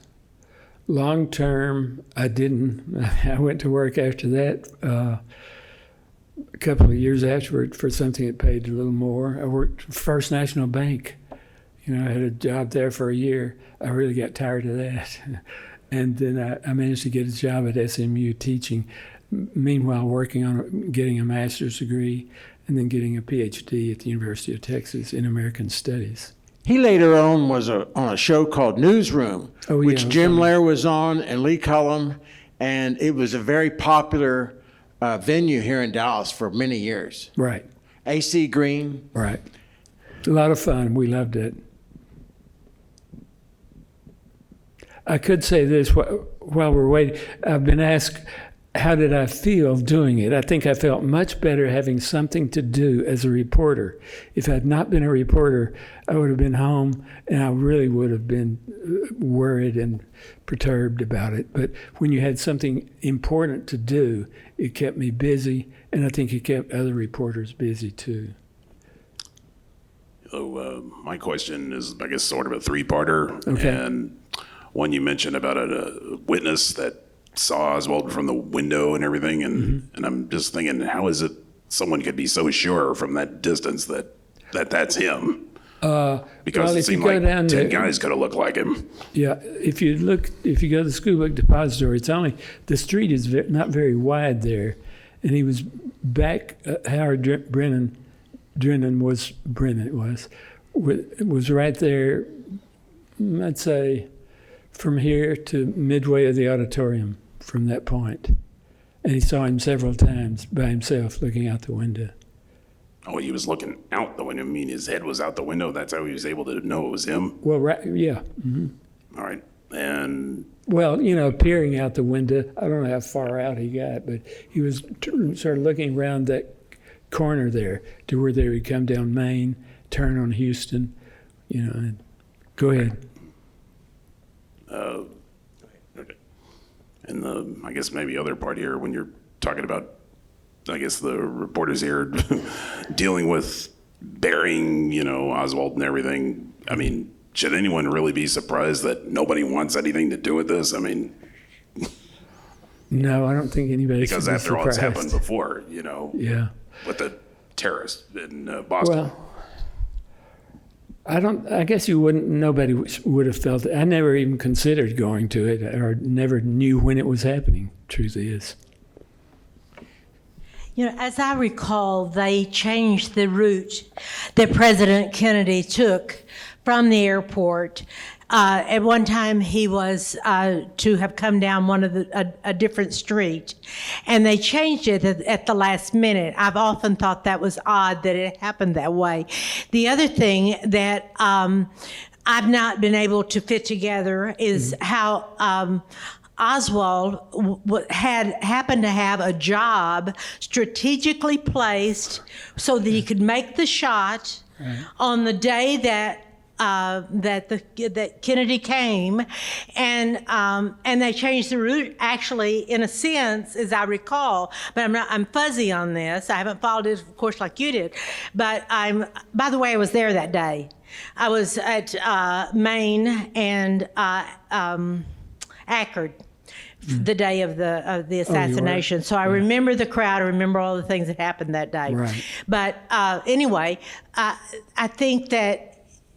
Long term, I didn't. I went to work after that a couple of years afterward for something that paid a little more. I worked for First National Bank. I had a job there for a year. I really got tired of that. And then I managed to get a job at SMU teaching, meanwhile working on getting a master's degree and then getting a PhD at the University of Texas in American Studies. He later on was on a show called Newsroom, which Jim Lehrer was on and Lee Cullum, and it was a very popular venue here in Dallas for many years. Right. AC Green. Right. A lot of fun. We loved it. I could say this while we're waiting. I've been asked, how did I feel doing it? I think I felt much better having something to do as a reporter. If I had not been a reporter, I would have been home and I really would have been worried and perturbed about it. But when you had something important to do, it kept me busy, and I think it kept other reporters busy too. So my question is, I guess, sort of a three-parter. Okay. And one, you mentioned about a witness that saw Oswald from the window and everything, and I'm just thinking, how is it someone could be so sure from that distance that's him? Because it seemed like 10 guys could have looked like him. Yeah, if you go to the School Book Depository, the street is not very wide there, and he was back. Howard Brennan was right there. I'd say from here to midway of the auditorium from that point. And he saw him several times by himself looking out the window. Oh, he was looking out the window. I mean, his head was out the window. That's how he was able to know it was him? Well, right, yeah. Mm-hmm. All right. And... Well, peering out the window. I don't know how far out he got, but he was sort of looking around that corner there to where they would come down Main, turn on Houston, and go ahead. Okay. And I guess maybe other part here, when you're talking about, I guess the reporters here dealing with burying, Oswald and everything. I mean, should anyone really be surprised that nobody wants anything to do with this? I mean, no, I don't think anybody. Because after all, it's happened before, Yeah. With the terrorists in Boston. Well, I guess nobody would have felt it. I never even considered going to it or never knew when it was happening, truth is. As I recall, they changed the route that President Kennedy took from the airport. At one time, he was to have come down a different street, and they changed it at the last minute. I've often thought that was odd that it happened that way. The other thing that I've not been able to fit together is how Oswald happened to have a job strategically placed so that he could make the shot on the day that Kennedy came, and they changed the route. Actually, in a sense, as I recall, but I'm fuzzy on this. I haven't followed it, of course, like you did. But by the way, I was there that day. I was at Maine and Ackerd. The day of the assassination. So I remember the crowd. I remember all the things that happened that day. Right. But anyway, I think that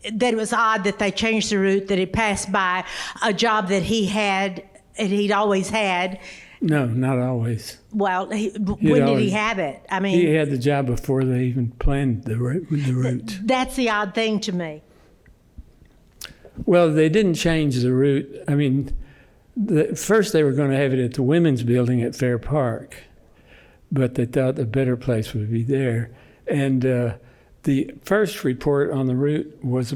it was odd that they changed the route, that he passed by a job that he'd always had. No, not always. Well, when did he have it? I mean, he had the job before they even planned the route. That's the odd thing to me. Well, they didn't change the route. I mean, first they were going to have it at the Women's Building at Fair Park, but they thought a better place would be there. And the first report on the route was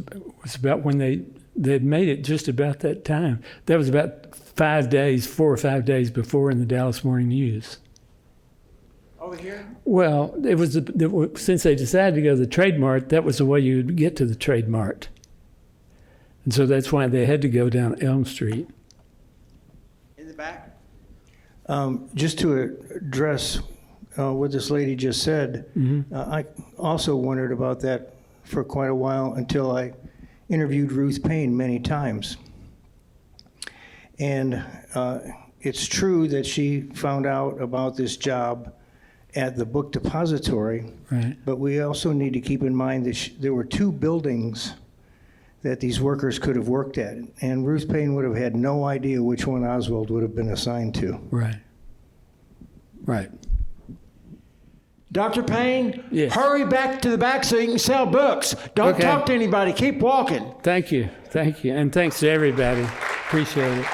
about when they'd made it just about that time. That was about 4 or 5 days before in the Dallas Morning News. Over here? Well, it was since they decided to go to the Trade Mart, that was the way you would get to the Trade Mart. And so that's why they had to go down Elm Street. In the back? Just to address what this lady just said, I also wondered about that for quite a while until I interviewed Ruth Payne many times. And it's true that she found out about this job at the book depository, Right. but we also need to keep in mind that there were 2 buildings that these workers could have worked at, and Ruth Payne would have had no idea which one Oswald would have been assigned to. Right. Right. Dr. Payne, Yes. hurry back to the back so you can sell books. Don't Okay. talk to anybody. Keep walking. Thank you. And thanks to everybody. Appreciate it.